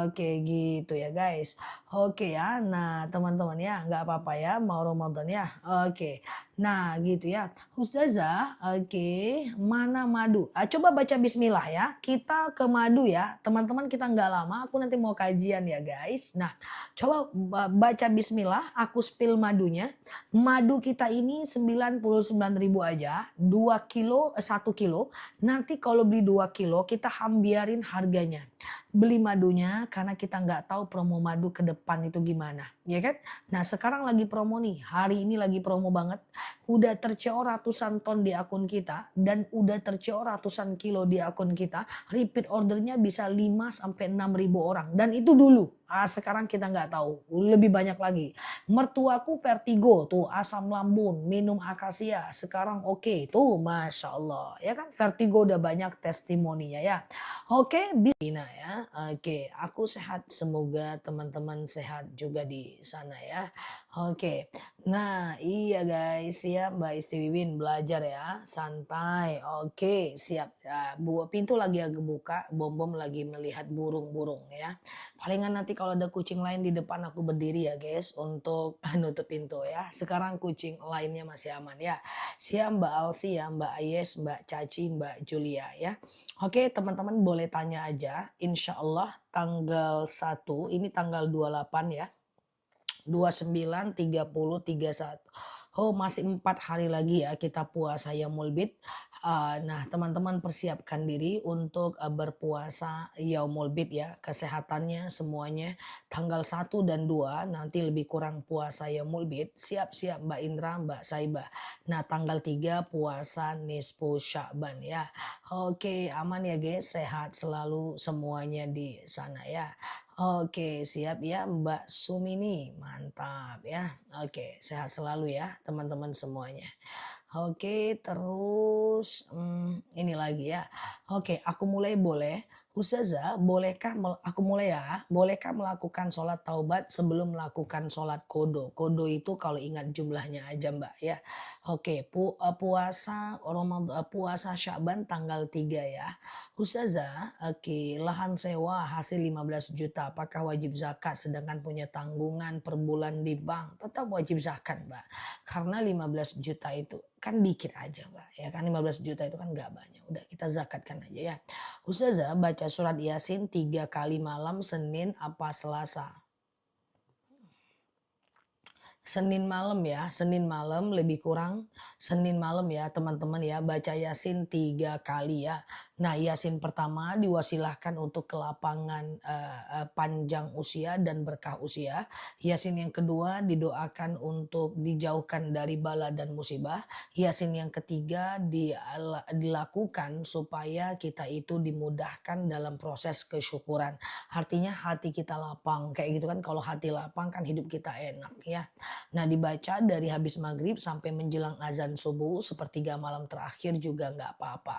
oke gitu ya guys. Oke ya, nah teman-teman ya nggak apa-apa ya mau Ramadan ya. Oke, nah gitu ya. Ustazah, oke mana madu? Coba baca Bismillah ya. Kita ke madu ya. Teman-teman kita nggak lama, aku nanti mau kajian ya guys. Nah coba baca Bismillah, aku spill madunya. Madu kita ini 99.000 aja, 2 kilo, 1 kilo. Nanti kalau beli 2 kilo kita hambiarin harganya. Beli madunya karena kita nggak tahu promo madu ke depan itu gimana. ya kan? Nah sekarang lagi promo nih, hari ini lagi promo banget, udah terceor ratusan ton di akun kita dan udah terceor ratusan kilo di akun kita, repeat ordernya bisa 5 sampai 6 ribu orang dan itu dulu. Sekarang kita nggak tahu, lebih banyak lagi. Mertuaku vertigo tuh asam lambung, minum akasia, sekarang oke tuh Masya Allah. Ya kan vertigo udah banyak testimoninya ya. Oke, Bina ya. Oke, aku sehat. Semoga teman-teman sehat juga di sana ya. Oke. Nah, iya guys, siap Mbak Isti Wibin belajar ya, santai. Oke, siap. Ya, pintu lagi agak buka, bom-bom lagi melihat burung-burung ya. Palingan nanti kalau ada kucing lain di depan aku berdiri ya guys untuk nutup pintu ya. Sekarang kucing lainnya masih aman ya. Siap Mbak Alsi ya, Mbak Ayes, Mbak Caci, Mbak Julia ya. Oke, teman-teman boleh tanya aja. Insya Allah tanggal 1, ini tanggal 28 ya. 29, 30, 31. Oh masih 4 hari lagi ya kita puasa Yaumul Bid. Nah teman-teman persiapkan diri untuk berpuasa Yaumul Bid ya. Kesehatannya semuanya tanggal 1 dan 2 nanti lebih kurang puasa Yaumul Bid. Siap-siap Mbak Indra, Mbak Saibah. Nah tanggal 3 puasa Nisfu Sya'ban ya. Oke aman ya guys, sehat selalu semuanya di sana ya. Oke, siap ya Mbak Sumini, mantap ya. Oke, sehat selalu ya teman-teman semuanya. Oke, terus ini lagi ya. Oke, aku mulai boleh. Ustazah, bolehkah aku mulai ya? Bolehkah melakukan sholat taubat sebelum melakukan sholat kodo? Kodo itu kalau ingat jumlahnya aja Mbak ya. Oke, puasa Sya'ban tanggal 3 ya. Ustazah, oke, lahan sewa hasil 15 juta, apakah wajib zakat sedangkan punya tanggungan per bulan di bank? Tetap wajib zakat, Mbak. Karena 15 juta itu kan dikit aja, Mbak. Ya kan 15 juta itu kan nggak banyak. Udah kita zakatkan aja ya. Ustazah baca surat Yasin 3 kali malam Senin apa Selasa? Senin malam ya, Senin malam lebih kurang Senin malam ya teman-teman ya, baca Yasin 3 kali ya. Nah Yasin pertama diwasilahkan untuk kelapangan panjang usia dan berkah usia. Yasin yang kedua didoakan untuk dijauhkan dari bala dan musibah. Yasin yang ketiga dilakukan supaya kita itu dimudahkan dalam proses kesyukuran. Artinya hati kita lapang, kayak gitu kan, kalau hati lapang kan hidup kita enak ya. Nah dibaca dari habis maghrib sampai menjelang azan subuh sepertiga malam terakhir juga nggak apa-apa.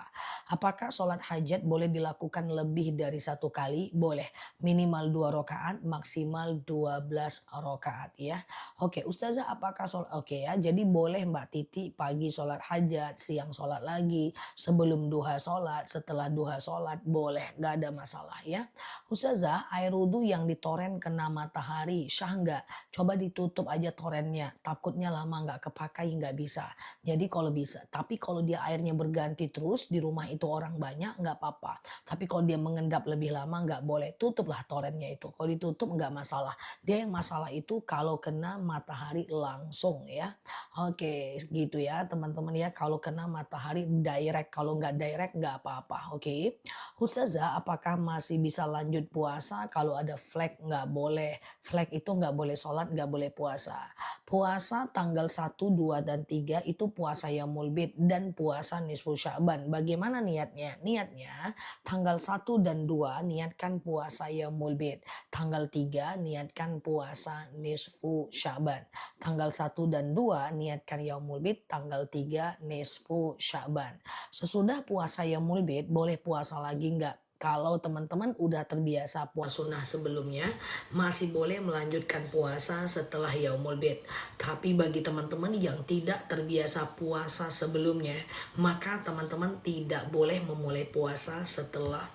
Apakah sholat hajat boleh dilakukan lebih dari 1 kali? Boleh. Minimal 2 rakaat, maksimal 12 rakaat ya. Oke Ustazah apakah sholat? Oke ya, jadi boleh Mbak Titi pagi sholat hajat, siang sholat lagi, sebelum duha sholat, setelah duha sholat, boleh, nggak ada masalah ya. Ustazah air wudhu yang ditoren kena matahari, syah nggak? Coba ditutup aja torennya, takutnya lama nggak kepakai nggak bisa. Jadi kalau bisa, tapi kalau dia airnya berganti terus di rumah itu orang banyak nggak apa-apa. Tapi kalau dia mengendap lebih lama nggak boleh, tutuplah torennya itu. Kalau ditutup nggak masalah. Dia yang masalah itu kalau kena matahari langsung ya. Oke gitu ya teman-teman ya, kalau kena matahari direct, kalau nggak direct nggak apa-apa. Oke. Ustazah apakah masih bisa lanjut puasa kalau ada flek? Nggak boleh. Flek itu nggak boleh sholat, nggak boleh puasa. Puasa tanggal 1, 2, dan 3 itu puasa Yaumul Bid dan puasa Nisfu Sya'ban. Bagaimana niatnya? Niatnya tanggal 1 dan 2 niatkan puasa Yaumul Bid. Tanggal 3 niatkan puasa Nisfu Sya'ban. Tanggal 1 dan 2 niatkan Yaumul Bid. Tanggal 3 Nisfu Sya'ban. Sesudah puasa Yaumul Bid boleh puasa lagi nggak? Kalau teman-teman udah terbiasa puasa sunnah sebelumnya, masih boleh melanjutkan puasa setelah Yaumul Bid. Tapi bagi teman-teman yang tidak terbiasa puasa sebelumnya, maka teman-teman tidak boleh memulai puasa setelah.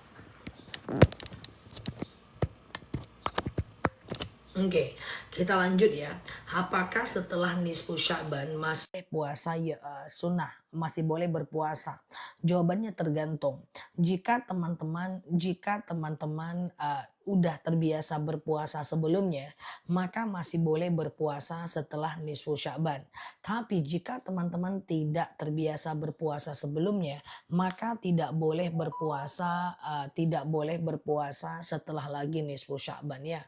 Oke, kita lanjut ya. Apakah setelah nisfu Sya'ban masih puasa sunnah? Masih boleh berpuasa? Jawabannya tergantung. Jika teman-teman udah terbiasa berpuasa sebelumnya, maka masih boleh berpuasa setelah nisfu Sya'ban. Tapi jika teman-teman tidak terbiasa berpuasa sebelumnya, maka tidak boleh berpuasa setelah lagi nisfu Sya'ban ya.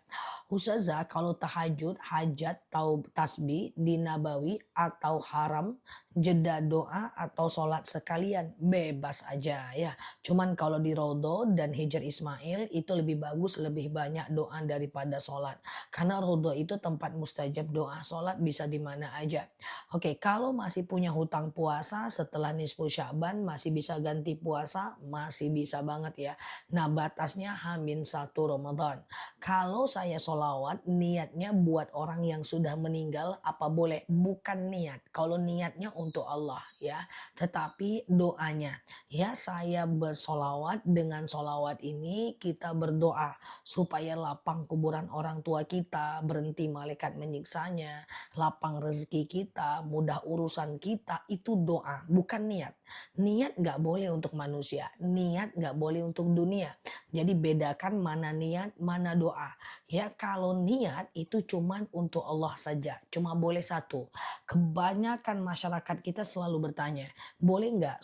Ustazah kalau tahajud, hajat, atau tasbih di Nabawi atau haram, jeda doa atau sholat sekalian, bebas aja ya. Cuman kalau di Rodo dan Hijr Ismail itu lebih bagus, lebih banyak doa daripada sholat. Karena Rodo itu tempat mustajab doa, sholat bisa di mana aja. Oke, kalau masih punya hutang puasa setelah nisfu Sya'ban masih bisa ganti puasa, masih bisa banget ya. Nah batasnya H-1 Ramadan. Kalau saya sholawat niatnya buat orang yang sudah meninggal apa boleh? Bukan niat. Kalau niatnya untuk Allah ya. Tetapi doanya. Ya saya bersolawat dengan solawat ini kita berdoa. Supaya lapang kuburan orang tua kita. Berhenti malaikat menyiksanya. Lapang rezeki kita. Mudah urusan kita. Itu doa. Bukan niat. Niat gak boleh untuk manusia. Niat gak boleh untuk dunia. Jadi bedakan mana niat, mana doa. Ya kalau niat itu cuman untuk Allah saja. Cuma boleh satu. Kebanyakan masyarakat kita selalu bertanya. Boleh nggak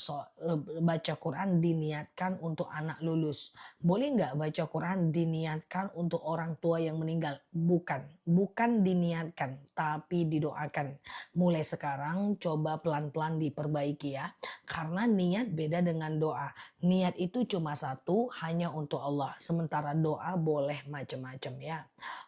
baca Quran diniatkan untuk anak lulus? Boleh nggak baca Quran diniatkan untuk orang tua yang meninggal? Bukan. Bukan diniatkan. Tapi didoakan. Mulai sekarang coba pelan-pelan diperbaiki ya. Karena niat beda dengan doa. Niat itu cuma satu, hanya untuk Allah. Sementara doa boleh macam-macam ya.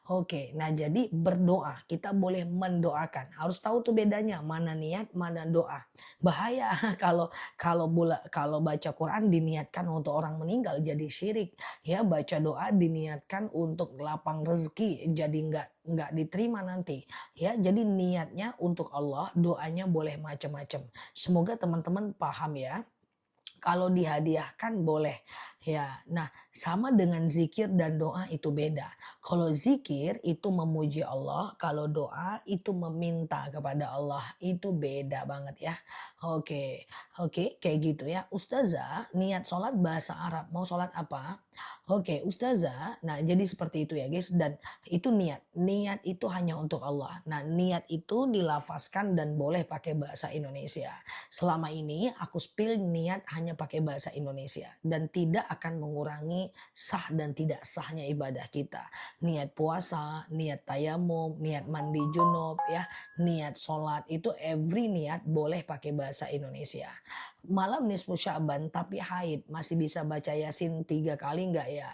Oke, nah jadi berdoa. Kita boleh mendoakan. Harus tahu tuh bedanya mana niat, mana doa. Bahaya kalau baca Quran diniatkan untuk orang meninggal jadi syirik. Ya baca doa diniatkan untuk lapang rezeki jadi nggak diterima nanti. Ya jadi niatnya untuk Allah, doanya boleh macam-macam. Semoga teman-teman paham ya. Kalau dihadiahkan boleh ya. Nah, sama dengan zikir dan doa itu beda. Kalau zikir itu memuji Allah, kalau doa itu meminta kepada Allah. Itu beda banget ya. Oke, oke kayak gitu ya. Ustazah, niat sholat bahasa Arab. Mau sholat apa? Oke, Ustazah. Nah, jadi seperti itu ya guys. Dan itu niat. Niat itu hanya untuk Allah. Nah, niat itu dilafazkan dan boleh pakai bahasa Indonesia. Selama ini aku spill niat hanya pakai bahasa Indonesia dan tidak akan mengurangi sah dan tidak sahnya ibadah kita. Niat puasa, niat tayamum, niat mandi junub ya, niat sholat itu every niat boleh pakai bahasa Indonesia. Malam nisfu Sya'ban tapi haid masih bisa baca Yasin 3 kali enggak ya?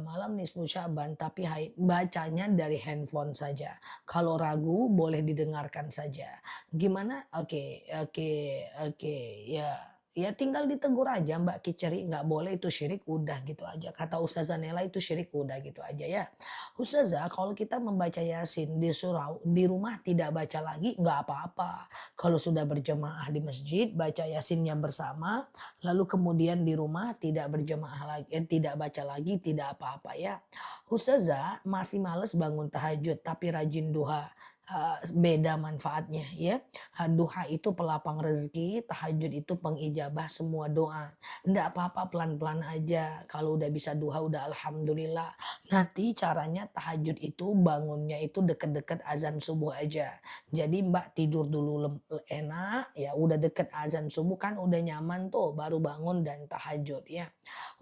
Malam nisfu Sya'ban tapi haid bacanya dari handphone saja. Kalau ragu boleh didengarkan saja. Gimana? Oke, oke, oke. Ya, ya tinggal ditegur aja Mbak Kiceri, nggak boleh itu syirik udah gitu aja. Kata Ustazah Nela itu syirik udah gitu aja ya. Ustazah kalau kita membaca Yasin di surau di rumah tidak baca lagi nggak apa-apa. Kalau sudah berjemaah di masjid baca Yasinnya bersama, lalu kemudian di rumah tidak berjemaah lagi, tidak baca lagi tidak apa-apa ya. Ustazah masih males bangun tahajud tapi rajin duha. Beda manfaatnya ya. Duha itu pelapang rezeki, tahajud itu pengijabah semua doa. Nggak apa-apa pelan-pelan aja. Kalau udah bisa duha udah alhamdulillah. Nanti caranya tahajud itu bangunnya itu deket-deket azan subuh aja. Jadi Mbak tidur dulu enak ya udah deket azan subuh kan udah nyaman tuh baru bangun dan tahajud ya.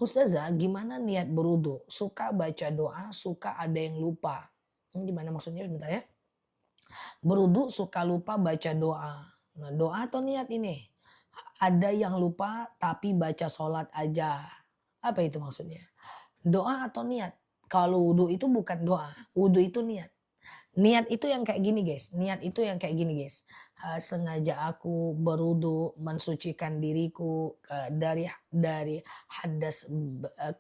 Ustazah gimana niat berudu? Suka baca doa, suka ada yang lupa. Gimana maksudnya sebentar ya? Berudu suka lupa baca doa. Nah doa atau niat ini? Ada yang lupa tapi baca sholat aja. Apa itu maksudnya? Doa atau niat? Kalau wudhu itu bukan doa. Wudhu itu niat. Niat itu yang kayak gini guys. Niat itu yang kayak gini guys. Sengaja aku berwudu mensucikan diriku dari hadas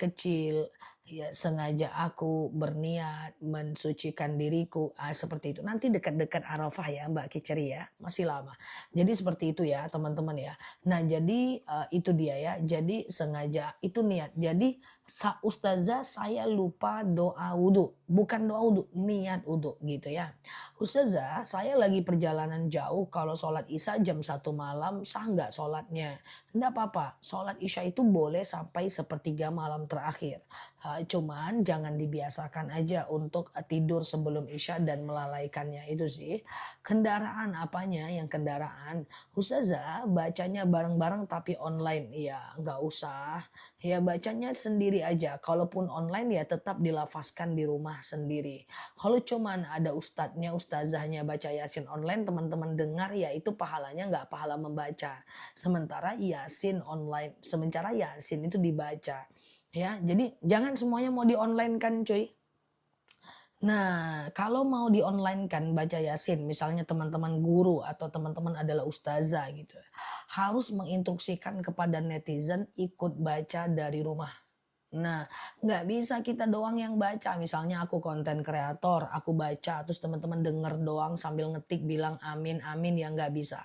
kecil. Ya, sengaja aku berniat mensucikan diriku. Seperti itu. Nanti dekat-dekat Arafah ya Mbak Kiceri ya. Masih lama. Jadi seperti itu ya teman-teman ya. Nah jadi itu dia ya. Jadi sengaja itu niat. Jadi Ustazah saya lupa doa wudhu, bukan doa wudhu, niat wudhu gitu ya. Ustazah saya lagi perjalanan jauh kalau sholat isya jam 1 malam sah nggak sholatnya? Nggak apa-apa, sholat isya itu boleh sampai sepertiga malam terakhir. Cuman jangan dibiasakan aja untuk tidur sebelum isya dan melalaikannya itu sih. Kendaraan apanya yang kendaraan? Ustazah bacanya bareng-bareng tapi online, ya nggak usah. Ya bacanya sendiri aja, kalaupun online ya tetap dilafazkan di rumah sendiri. Kalau cuman ada ustadznya, ustazahnya baca Yasin online, teman-teman dengar ya itu pahalanya nggak pahala membaca. Sementara Yasin itu dibaca. Ya, jadi jangan semuanya mau di online kan cuy. Nah, kalau mau di-online kan baca Yasin, misalnya teman-teman guru atau teman-teman adalah ustazah gitu, harus menginstruksikan kepada netizen ikut baca dari rumah. Nah, nggak bisa kita doang yang baca. Misalnya aku konten kreator, aku baca, terus teman-teman denger doang sambil ngetik bilang amin amin ya nggak bisa.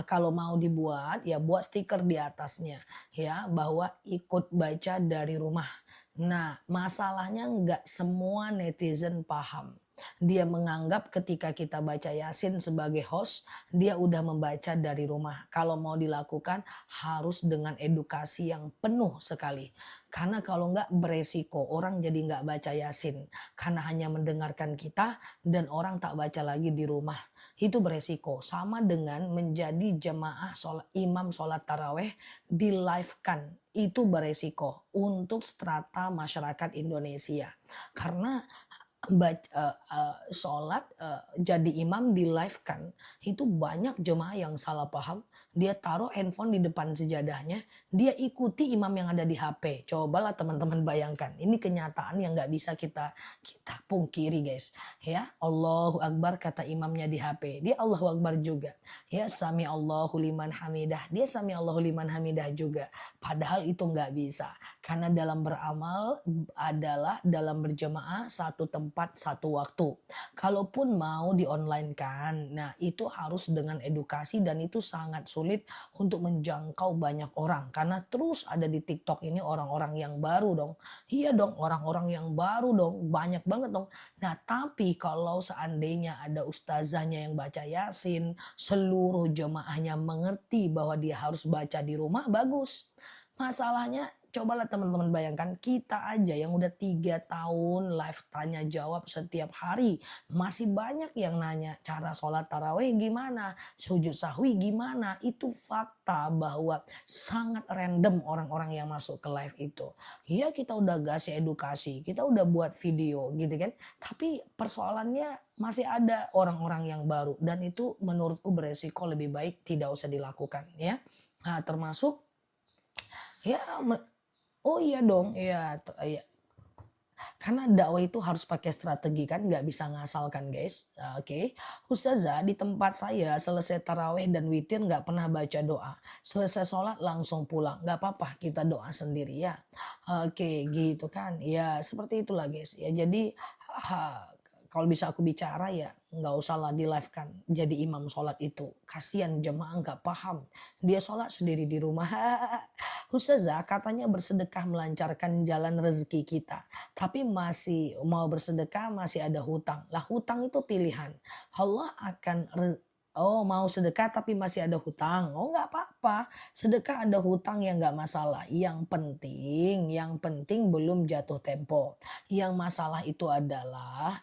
Kalau mau dibuat ya buat stiker di atasnya ya bahwa ikut baca dari rumah. Nah, masalahnya nggak semua netizen paham. Dia menganggap ketika kita baca Yasin sebagai host, dia udah membaca dari rumah. Kalau mau dilakukan harus dengan edukasi yang penuh sekali. Karena kalau nggak beresiko orang jadi nggak baca Yasin. Karena hanya mendengarkan kita dan orang tak baca lagi di rumah. Itu beresiko. Sama dengan menjadi jemaah imam sholat taraweh di live kan. Itu beresiko untuk strata masyarakat Indonesia. Karena sholat, jadi imam di live kan, itu banyak jemaah yang salah paham, dia taruh handphone di depan sejadahnya, dia ikuti imam yang ada di HP. Cobalah teman-teman bayangkan, ini kenyataan yang nggak bisa kita kita pungkiri guys. Ya, Allahu Akbar kata imamnya di HP, dia Allahu Akbar juga. Ya, sami Allahu liman hamidah, dia sami Allahu liman hamidah juga. Padahal itu nggak bisa, karena dalam beramal adalah dalam berjemaah satu tempat satu waktu. Kalaupun mau di-online kan, nah itu harus dengan edukasi dan itu sangat sulit untuk menjangkau banyak orang. Karena terus ada di TikTok ini orang-orang yang baru dong. Iya dong, orang-orang yang baru dong, banyak banget dong. Nah tapi kalau seandainya ada ustazahnya yang baca Yasin, seluruh jemaahnya mengerti bahwa dia harus baca di rumah, bagus. Masalahnya cobalah teman-teman bayangkan kita aja yang udah 3 tahun live tanya jawab setiap hari. Masih banyak yang nanya cara sholat taraweh gimana, sujud sahwi gimana. Itu fakta bahwa sangat random orang-orang yang masuk ke live itu. Ya kita udah kasih edukasi, kita udah buat video gitu kan. Tapi persoalannya masih ada orang-orang yang baru. Dan itu menurutku beresiko lebih baik tidak usah dilakukan ya. Nah termasuk ya, oh iya dong, iya, iya. Karena dakwah itu harus pakai strategi kan, nggak bisa ngasal kan guys. Nah, oke. Ustazah di tempat saya selesai taraweh dan witir nggak pernah baca doa. Selesai sholat langsung pulang. Nggak apa-apa kita doa sendiri ya. Oke gitu kan. Ya seperti itulah guys. Ya jadi kalau bisa aku bicara ya nggak usah lah di live kan jadi imam sholat itu. Kasihan jemaah nggak paham. Dia sholat sendiri di rumah. Ustazah katanya bersedekah melancarkan jalan rezeki kita. Tapi masih mau bersedekah masih ada hutang. Lah hutang itu pilihan. Allah akan Oh mau sedekah tapi masih ada hutang. Oh nggak apa-apa. Sedekah ada hutang yang nggak masalah. Yang penting belum jatuh tempo. Yang masalah itu adalah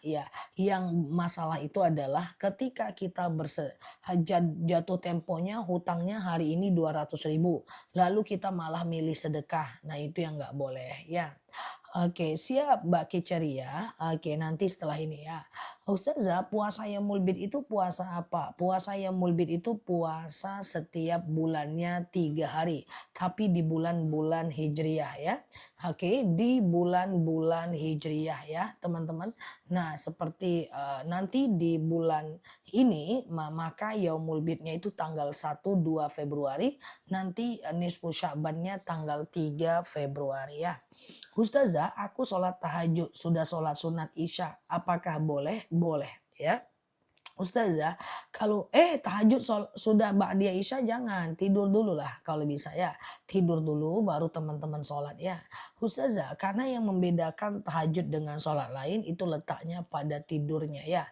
ketika kita jatuh temponya hutangnya hari ini 200.000. Lalu kita malah milih sedekah. Nah itu yang nggak boleh ya. Oke, siap Mbak Kiceria. Oke, nanti setelah ini ya. Ustazah, puasa yang mulbid itu puasa apa? Puasa yang mulbid itu puasa setiap bulannya 3 hari. Tapi di bulan-bulan Hijriyah ya. Oke, di bulan-bulan Hijriyah ya teman-teman. Nah, seperti nanti di bulan ini maka yaumul bidnya itu tanggal 1-2 Februari. Nanti nisfu Sya'bannya tanggal 3 Februari ya. Ustazah, aku sholat tahajud, sudah sholat sunat isya. Apakah boleh? Boleh ya. Ustazah, kalau tahajud sudah ba'diyah Isya jangan, tidur dulu lah kalau bisa ya. Tidur dulu baru teman-teman sholat ya. Ustazah, karena yang membedakan tahajud dengan sholat lain itu letaknya pada tidurnya ya.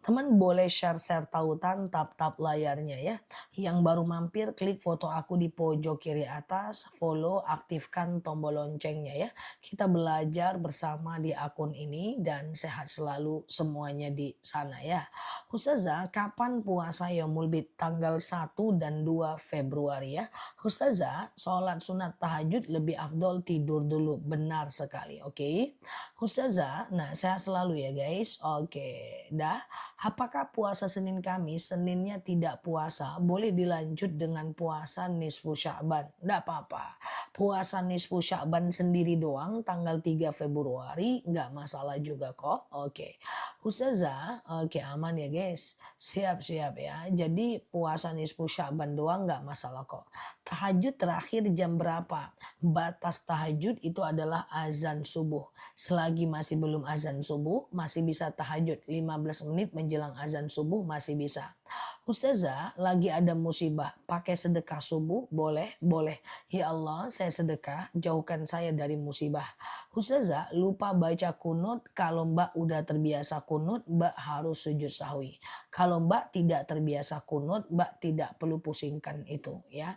Teman-teman boleh share-share tautan tap-tap layarnya ya. Yang baru mampir klik foto aku di pojok kiri atas, follow, aktifkan tombol loncengnya ya. Kita belajar bersama di akun ini dan sehat selalu semuanya di sana ya. Ustazah, kapan puasa Yaumul Bid? Tanggal 1 dan 2 Februari ya. Ustazah, sholat sunat tahajud lebih afdol tidur dulu. Benar sekali, oke. Ustazah, nah sehat selalu ya guys. Oke, dah. Apakah puasa Senin Kamis, Seninnya tidak puasa, boleh dilanjut dengan puasa nisfu Sya'ban? Nggak apa-apa. Puasa nisfu Sya'ban sendiri doang tanggal 3 Februari nggak masalah juga kok. Oke. Ustazah, oke aman ya guys. Siap-siap ya. Jadi puasa nisfu Sya'ban doang nggak masalah kok. Tahajud terakhir jam berapa? Batas tahajud itu adalah azan subuh. Selagi masih belum azan subuh, masih bisa tahajud. 15 menit menjelang azan subuh masih bisa. Ustazah, lagi ada musibah, pakai sedekah subuh boleh? Boleh. Ya Allah, saya sedekah, jauhkan saya dari musibah. Ustazah, lupa baca kunut, kalau Mbak udah terbiasa kunut, Mbak harus sujud sahwi. Kalau Mbak tidak terbiasa kunut, Mbak tidak perlu pusingkan itu ya.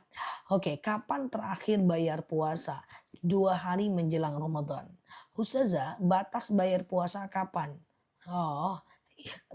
Oke, kapan terakhir bayar puasa? 2 hari menjelang Ramadan. Ustazah, batas bayar puasa kapan? Oh,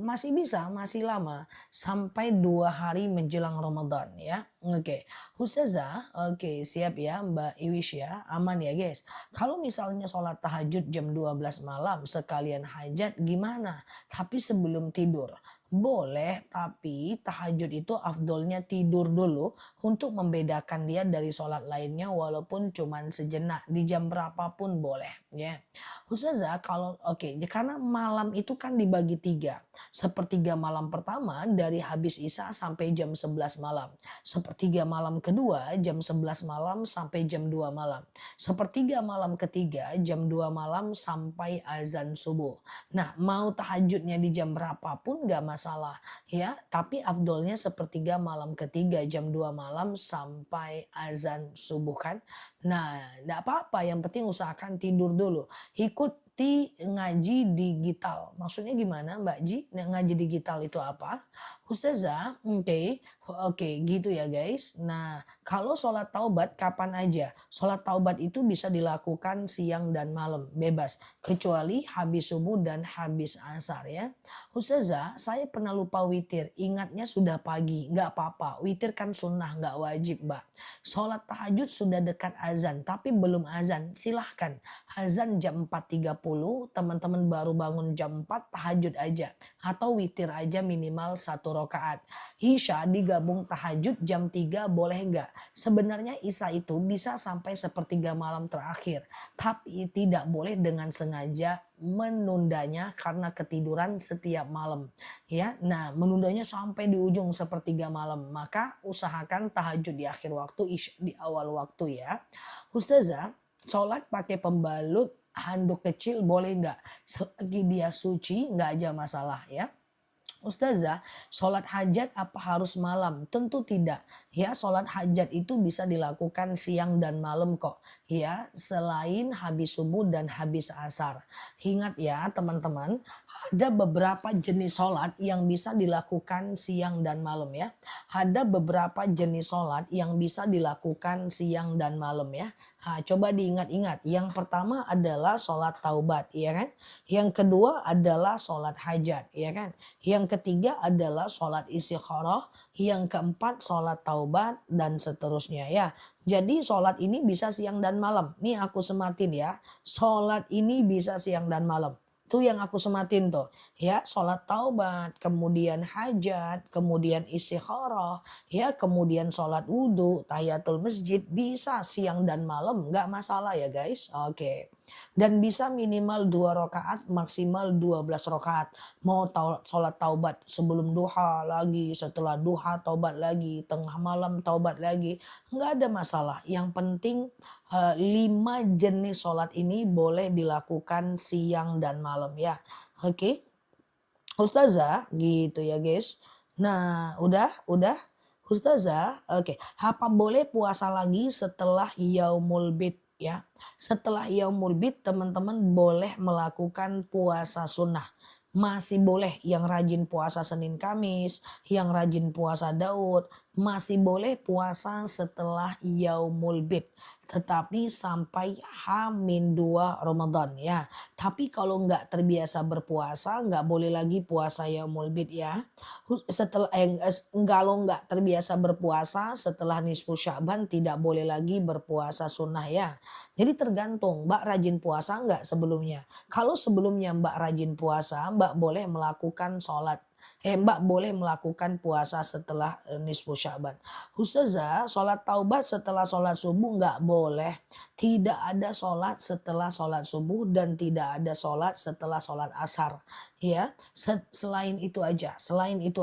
masih bisa, masih lama sampai 2 hari menjelang Ramadan ya. Oke, Ustazah, oke siap ya Mbak Iwish ya, aman ya guys. Kalau misalnya sholat tahajud jam 12 malam sekalian hajat gimana? Tapi sebelum tidur. Boleh, tapi tahajud itu afdolnya tidur dulu untuk membedakan dia dari sholat lainnya walaupun cuman sejenak di jam berapapun boleh ya. Ustazah kalau oke, karena malam itu kan dibagi 3. Sepertiga malam pertama dari habis Isya sampai jam 11 malam. Sepertiga malam kedua jam 11 malam sampai jam 2 malam. Sepertiga malam ketiga jam 2 malam sampai azan subuh. Nah, mau tahajudnya di jam berapapun gak masalah ya, tapi afdolnya sepertiga malam ketiga jam 2 malam sampai azan subuh kan. Nah, enggak apa-apa, yang penting usahakan tidur dulu. Ikuti ngaji digital. Maksudnya gimana Mbak Ji? Nah, ngaji digital itu apa? Ustazah, oke, oke gitu ya guys. Nah, kalau sholat taubat kapan aja? Sholat taubat itu bisa dilakukan siang dan malam, bebas. Kecuali habis subuh dan habis asar ya. Ustazah, saya pernah lupa witir. Ingatnya sudah pagi, nggak apa-apa. Witir kan sunnah, nggak wajib Mbak. Sholat tahajud sudah dekat azan, tapi belum azan. Silahkan. Azan jam 4.30, teman-teman baru bangun jam 4, tahajud aja. Atau witir aja minimal 1 rakaat. Isya digabung tahajud jam 3 boleh nggak? Sebenarnya Isya itu bisa sampai sepertiga malam terakhir. Tapi tidak boleh dengan sengaja menundanya karena ketiduran setiap malam ya. Nah, menundanya sampai di ujung sepertiga malam, maka usahakan tahajud di akhir waktu, isya di awal waktu ya. Ustazah, sholat pakai pembalut handuk kecil boleh nggak? Selagi dia suci nggak aja masalah ya. Ustazah, sholat hajat apa harus malam? Tentu tidak. Ya, sholat hajat itu bisa dilakukan siang dan malam kok. Ya, selain habis subuh dan habis asar. Ingat ya teman-teman, ada beberapa jenis sholat yang bisa dilakukan siang dan malam ya. Ada beberapa jenis sholat yang bisa dilakukan siang dan malam ya. Nah, coba diingat-ingat. Yang pertama adalah sholat taubat, ya kan? Yang kedua adalah sholat hajat, ya kan? Yang ketiga adalah sholat istikharah, yang keempat sholat taubat dan seterusnya ya. Jadi sholat ini bisa siang dan malam. Nih aku sematin ya. Sholat ini bisa siang dan malam. Itu yang aku sematin tuh. Ya, sholat taubat, kemudian hajat, kemudian istikharah, ya, kemudian sholat wudhu, tahiyatul masjid, bisa siang dan malam, nggak masalah ya guys. Oke. Dan bisa minimal 2 rakaat, maksimal 12 rakaat. Mau sholat taubat sebelum duha lagi, setelah duha taubat lagi, tengah malam taubat lagi. Nggak ada masalah. Yang penting 5 jenis sholat ini boleh dilakukan siang dan malam ya. Oke. Ustazah gitu ya guys. Nah udah Ustazah, oke. Apa boleh puasa lagi setelah Yaumul Bid ya? Setelah Yaumul Bid teman-teman boleh melakukan puasa sunnah. Masih boleh yang rajin puasa Senin Kamis, yang rajin puasa Daud, masih boleh puasa setelah Yaumul Bid. Tetapi sampai H-2 Ramadan ya. Tapi kalau nggak terbiasa berpuasa, nggak boleh lagi puasa Yaumul Bid ya. Setelah kalau nggak terbiasa berpuasa setelah nisfu Sya'ban tidak boleh lagi berpuasa sunnah ya. Jadi tergantung Mbak rajin puasa nggak sebelumnya. Kalau sebelumnya Mbak rajin puasa, Mbak boleh melakukan Mbak boleh melakukan puasa setelah nisfu Sya'ban. Ustazah, sholat taubat setelah sholat subuh nggak boleh. Tidak ada sholat setelah sholat subuh dan tidak ada sholat setelah sholat asar. Ya, selain itu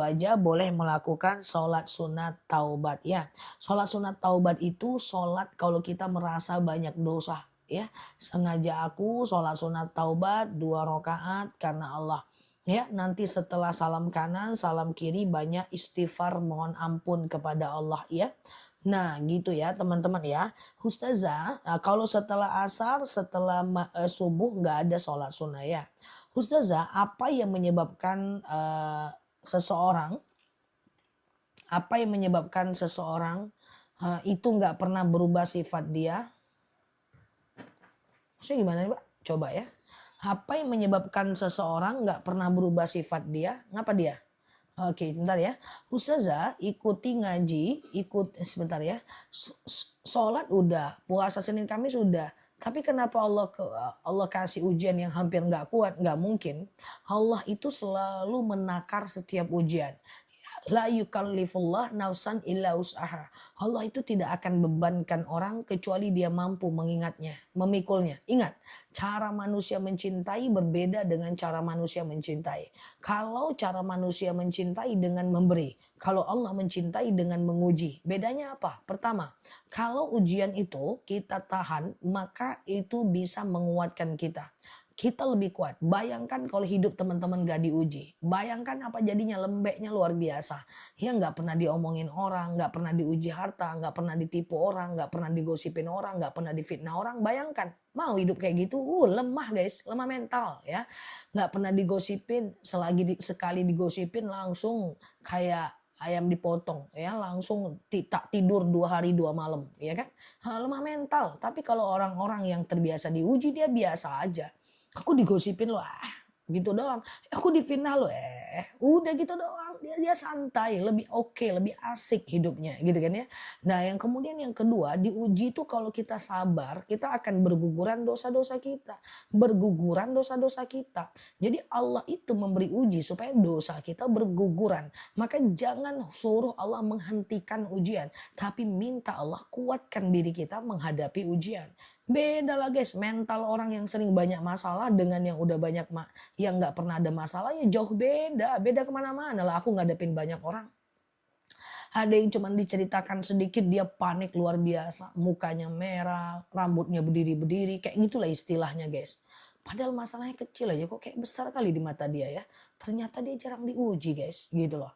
aja boleh melakukan sholat sunat taubat ya. Sholat sunat taubat itu sholat kalau kita merasa banyak dosa ya. Sengaja aku sholat sunat taubat 2 rakaat karena Allah. Ya, nanti setelah salam kanan, salam kiri banyak istighfar mohon ampun kepada Allah ya. Nah gitu ya teman-teman ya. Ustazah, kalau setelah asar, setelah subuh nggak ada sholat sunnah ya. Ustazah, apa yang menyebabkan seseorang, itu nggak pernah berubah sifat dia? Maksudnya gimana nih Pak? Coba ya. Apa yang menyebabkan seseorang nggak pernah berubah sifat dia? Ngapa dia? Oke, bentar ya. Ustazah ikuti ngaji, sebentar ya. Sholat udah, puasa Senin Kamis udah. Tapi kenapa Allah kasih ujian yang hampir nggak kuat? Nggak mungkin. Allah itu selalu menakar setiap ujian. La yukallifullah nafsan illa usaha. Allah itu tidak akan bebankan orang kecuali dia mampu mengingatnya, memikulnya. Ingat, cara manusia mencintai berbeda dengan cara manusia mencintai. Kalau cara manusia mencintai dengan memberi, kalau Allah mencintai dengan menguji. Bedanya apa? Pertama, kalau ujian itu kita tahan, maka itu bisa menguatkan kita. Kita lebih kuat. Bayangkan kalau hidup teman-teman gak diuji. Bayangkan apa jadinya, lembeknya luar biasa. Ya nggak pernah diomongin orang, nggak pernah diuji harta, nggak pernah ditipu orang, nggak pernah digosipin orang, nggak pernah difitnah orang. Bayangkan, mau hidup kayak gitu, lemah guys, lemah mental ya. Nggak pernah digosipin, sekali digosipin langsung kayak ayam dipotong ya, langsung tak tidur 2 hari 2 malam ya kan. Lemah mental. Tapi kalau orang-orang yang terbiasa diuji dia biasa aja. Aku digosipin loh, gitu doang. Aku difitnah loh, udah gitu doang. Dia santai, lebih oke, lebih asik hidupnya gitu kan ya. Nah yang kemudian yang kedua, diuji itu kalau kita sabar, kita akan berguguran dosa-dosa kita. Berguguran dosa-dosa kita. Jadi Allah itu memberi uji supaya dosa kita berguguran. Maka jangan suruh Allah menghentikan ujian. Tapi minta Allah kuatkan diri kita menghadapi ujian. Beda lah guys, mental orang yang sering banyak masalah dengan yang udah yang nggak pernah ada masalah ya jauh beda. Beda kemana-mana lah, aku ngadepin banyak orang. Ada yang cuma diceritakan sedikit dia panik luar biasa. Mukanya merah, rambutnya berdiri-berdiri. Kayak gitulah istilahnya guys. Padahal masalahnya kecil aja kok kayak besar kali di mata dia ya. Ternyata dia jarang diuji guys gitu loh.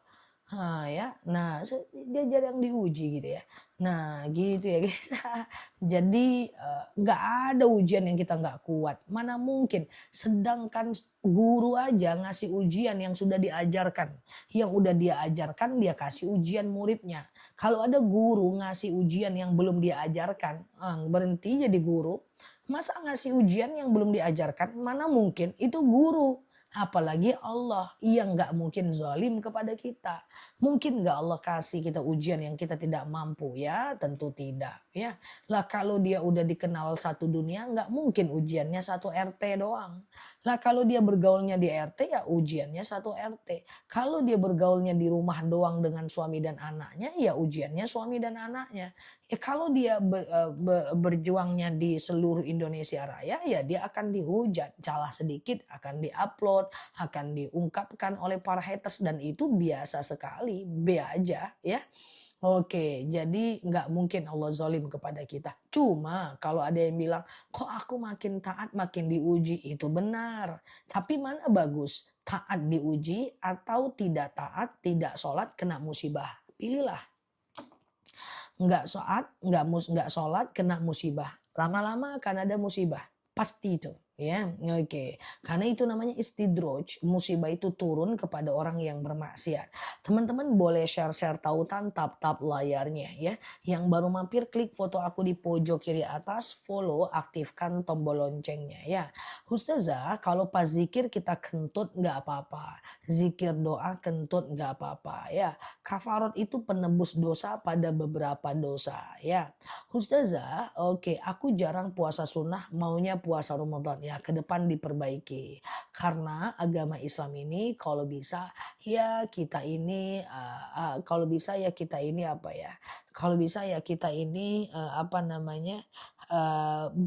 Ya. Nah, dia jarang diuji gitu ya. Nah, gitu ya guys. Jadi nggak ada ujian yang kita nggak kuat. Mana mungkin. Sedangkan guru aja ngasih ujian yang sudah diajarkan. Yang udah dia ajarkan dia kasih ujian muridnya. Kalau ada guru ngasih ujian yang belum dia ajarkan, berhenti jadi guru. Masa ngasih ujian yang belum diajarkan? Mana mungkin itu guru. Apalagi Allah yang nggak mungkin zalim kepada kita. Mungkin nggak Allah kasih kita ujian yang kita tidak mampu ya? Tentu tidak ya. Lah kalau dia udah dikenal satu dunia nggak mungkin ujiannya satu RT doang. Lah kalau dia bergaulnya di RT ya ujiannya satu RT. Kalau dia bergaulnya di rumah doang dengan suami dan anaknya ya ujiannya suami dan anaknya. Ya kalau dia berjuangnya di seluruh Indonesia Raya ya dia akan dihujat. Salah sedikit akan diupload, akan diungkapkan oleh para haters dan itu biasa sekali. Be aja ya. Oke, jadi nggak mungkin Allah zalim kepada kita. Cuma kalau ada yang bilang, kok aku makin taat makin diuji, itu benar. Tapi mana bagus? taat diuji atau tidak taat, tidak sholat kena musibah. Pilihlah. Nggak sholat kena musibah. Lama-lama akan ada musibah. Pasti itu. Ya, oke. Karena itu namanya istidroj. Musibah itu turun kepada orang yang bermaksiat. Teman-teman boleh share-share tautan tap-tap layarnya ya. Yang baru mampir klik foto aku di pojok kiri atas, follow, aktifkan tombol loncengnya ya. Ustazah, kalau pas zikir kita kentut nggak apa-apa. Zikir doa kentut nggak apa-apa ya. Kafarot itu penebus dosa pada beberapa dosa ya. Ustazah, oke, aku jarang puasa sunnah, maunya puasa Ramadan. Ya, ke depan diperbaiki. Karena agama Islam ini kalau bisa ya kita ini kalau bisa ya kita ini apa ya? Kalau bisa ya kita ini apa namanya?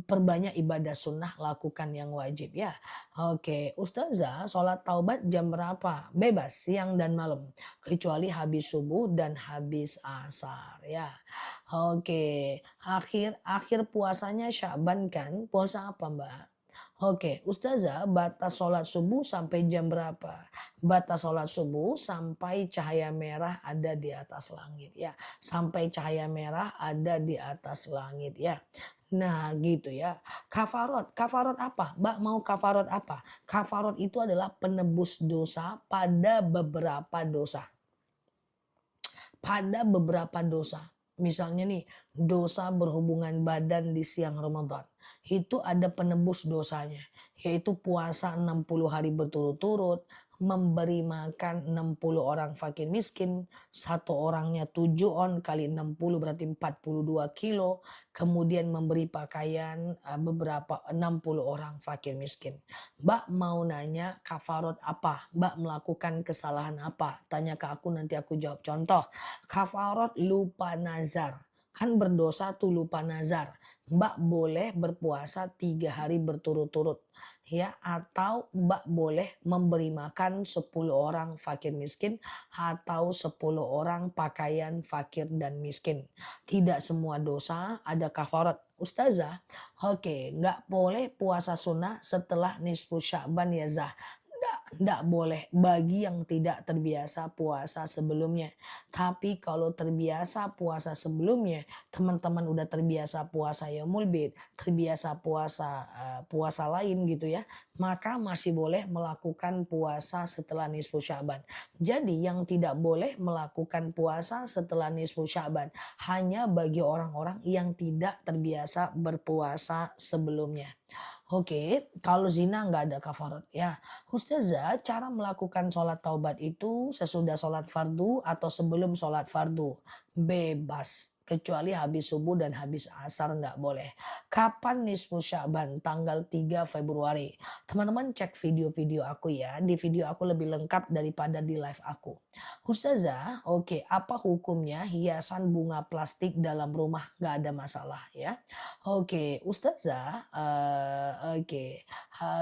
Perbanyak ibadah sunnah, lakukan yang wajib ya. Oke, Ustazah, sholat taubat jam berapa? Bebas, siang dan malam. Kecuali habis subuh dan habis asar ya. Oke, akhir akhir puasanya Sya'ban kan? Puasa apa, Mbak? Oke, Ustazah, batas sholat subuh sampai jam berapa? Batas sholat subuh sampai cahaya merah ada di atas langit ya. Sampai cahaya merah ada di atas langit ya. Nah gitu ya. Kafarot, kafarot apa? Mbak mau kafarot apa? Kafarot itu adalah penebus dosa pada beberapa dosa. Pada beberapa dosa. Misalnya nih, dosa berhubungan badan di siang Ramadan. Itu ada penebus dosanya, yaitu puasa 60 hari berturut-turut, memberi makan 60 orang fakir miskin, satu orangnya 7 on kali 60 berarti 42 kilo, kemudian memberi pakaian beberapa 60 orang fakir miskin. Mbak mau nanya kafarot apa? Mbak melakukan kesalahan apa? Tanya ke aku nanti aku jawab. Contoh, kafarot lupa nazar. Kan berdosa tuh lupa nazar. Mbak boleh berpuasa 3 hari berturut-turut. Ya, atau Mbak boleh memberi makan 10 orang fakir miskin atau 10 orang pakaian fakir dan miskin. Tidak semua dosa ada kafarat. Ustazah, oke, nggak boleh puasa sunnah setelah nisfu Sya'ban ya Zah. Nggak boleh bagi yang tidak terbiasa puasa sebelumnya. Tapi kalau terbiasa puasa sebelumnya, teman-teman udah terbiasa puasa yaumul bid, terbiasa puasa lain gitu ya, maka masih boleh melakukan puasa setelah nisfu Sya'ban. Jadi yang tidak boleh melakukan puasa setelah nisfu Sya'ban hanya bagi orang-orang yang tidak terbiasa berpuasa sebelumnya. Oke, kalau zina nggak ada kafarat ya. Ustazah, cara melakukan sholat taubat itu sesudah sholat fardu atau sebelum sholat fardu? Bebas. Kecuali habis subuh dan habis asar nggak boleh. Kapan nisfu Sya'ban? Tanggal 3 Februari. Teman-teman cek video-video aku ya. Di video aku lebih lengkap daripada di live aku. Ustazah, oke, apa hukumnya hiasan bunga plastik dalam rumah? Nggak ada masalah ya. Oke, Ustazah, oke,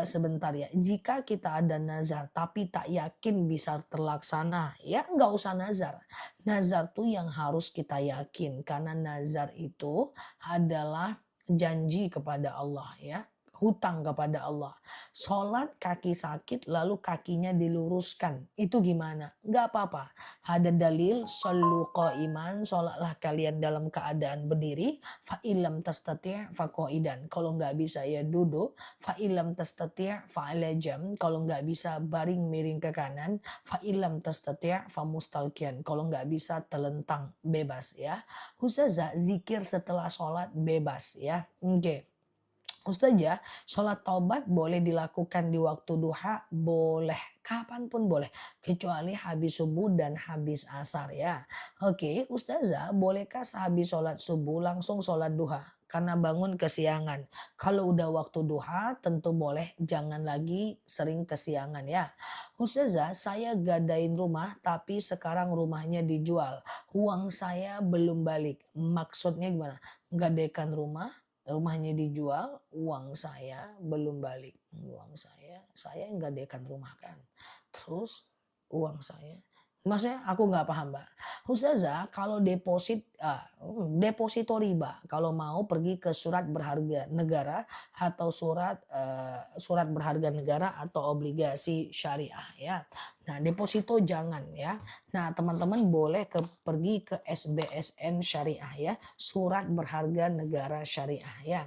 sebentar ya. Jika kita ada nazar tapi tak yakin bisa terlaksana, ya nggak usah nazar. Nazar tuh yang harus kita yakin karena nazar itu adalah janji kepada Allah ya. Hutang kepada Allah. Sholat kaki sakit lalu kakinya diluruskan. Itu gimana? Nggak apa-apa. Ada dalil, sallu qa'iman, sholatlah kalian dalam keadaan berdiri, fa ilam tastati' fa qa'idan. Kalau nggak bisa ya duduk, fa ilam tastati' fa ala jam. Kalau nggak bisa baring miring ke kanan, fa ilam tastati' fa mustalqian. Kalau nggak bisa telentang, bebas ya. Ustazah, zikir setelah sholat bebas ya. Oke. Ustazah, sholat taubat boleh dilakukan di waktu duha? Boleh, kapanpun boleh. Kecuali habis subuh dan habis asar ya. Oke, Ustazah, bolehkah sehabis sholat subuh langsung sholat duha? Karena bangun kesiangan. Kalau udah waktu duha tentu boleh, jangan lagi sering kesiangan ya. Ustazah, saya gadain rumah tapi sekarang rumahnya dijual. Uang saya belum balik. Maksudnya gimana? Gadaikan rumah, rumahnya dijual, uang saya belum balik. Uang saya yang gadaikan rumah kan. Terus uang saya. Maksudnya aku nggak paham Mbak. Ustazah, kalau deposit deposito riba kalau mau pergi ke surat berharga negara atau surat berharga negara atau obligasi syariah ya. Nah, deposito jangan ya. Nah, teman-teman boleh pergi ke SBSN syariah ya, surat berharga negara syariah ya.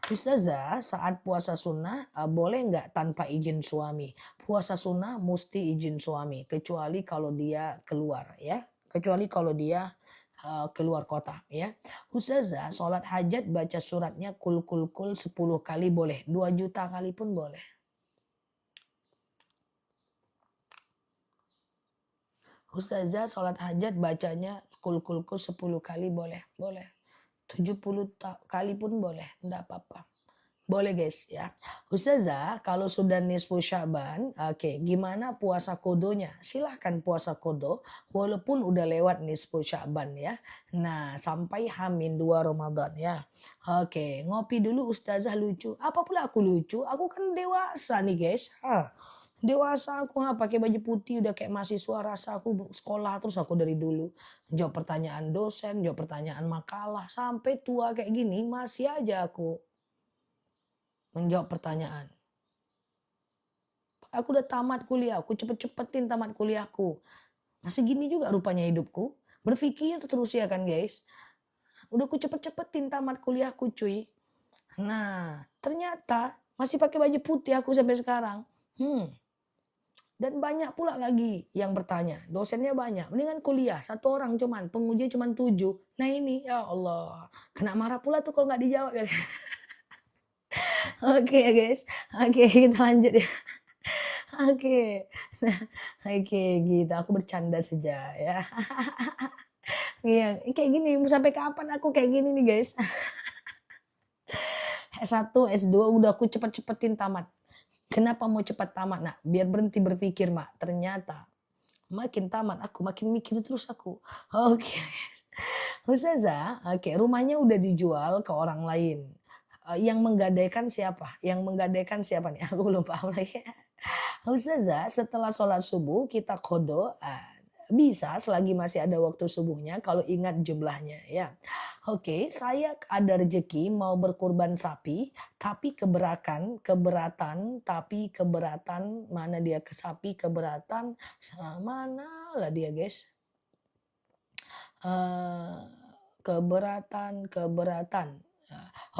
Ustazah, saat puasa sunnah boleh nggak tanpa izin suami? Puasa sunnah mesti izin suami, kecuali kalau dia keluar ya. Kecuali kalau dia keluar kota ya. Ustazah, sholat hajat baca suratnya kul kul kul 10 kali boleh, 2 juta kali pun boleh. Ustazah, sholat hajat bacanya kul kul kul 10 kali boleh, boleh. 70 kali pun boleh, enggak apa-apa. Boleh guys ya. Ustazah, kalau sudah nisfu Sya'ban, oke, gimana puasa kodonya? Silahkan puasa kodo walaupun udah lewat nisfu Sya'ban ya. Nah, sampai Hamin 2 Ramadan ya. Oke, ngopi dulu Ustazah lucu. Apa pula aku lucu? Aku kan dewasa nih guys. Dewasa aku pakai baju putih udah kayak mahasiswa, rasa aku sekolah terus aku dari dulu. Jawab pertanyaan dosen, jawab pertanyaan makalah. Sampai tua kayak gini masih aja aku menjawab pertanyaan. Aku udah tamat kuliah, aku cepet-cepetin tamat kuliahku. Masih gini juga rupanya hidupku. Berpikir terus ya kan guys. Udah aku cepet-cepetin tamat kuliahku cuy. Nah, ternyata masih pakai baju putih aku sampai sekarang. Dan banyak pula lagi yang bertanya. Dosennya banyak. Mendingan kuliah. Satu orang cuman. Penguji cuman 7. Nah ini ya Allah. Kena marah pula tuh kalau nggak dijawab ya. Oke ya guys. Oke kita lanjut ya. Oke. Nah, oke gitu. Aku bercanda saja ya. Iya. Kayak gini. Sampai kapan aku kayak gini nih guys. S1, S2 udah aku cepet-cepetin tamat. Kenapa mau cepat tamat? Nah, biar berhenti berpikir, Mak. Ternyata makin tamat aku, makin mikir terus aku. Oke. Ustazah, oke, rumahnya udah dijual ke orang lain. Yang menggadaikan siapa? Yang menggadaikan siapa nih? Aku belum paham lagi. Ustazah, setelah sholat subuh kita kodo. Bisa selagi masih ada waktu subuhnya kalau ingat jumlahnya ya. Oke, saya ada rezeki mau berkurban sapi tapi keberatan mana dia ke sapi keberatan mana lah dia guys. Keberatan.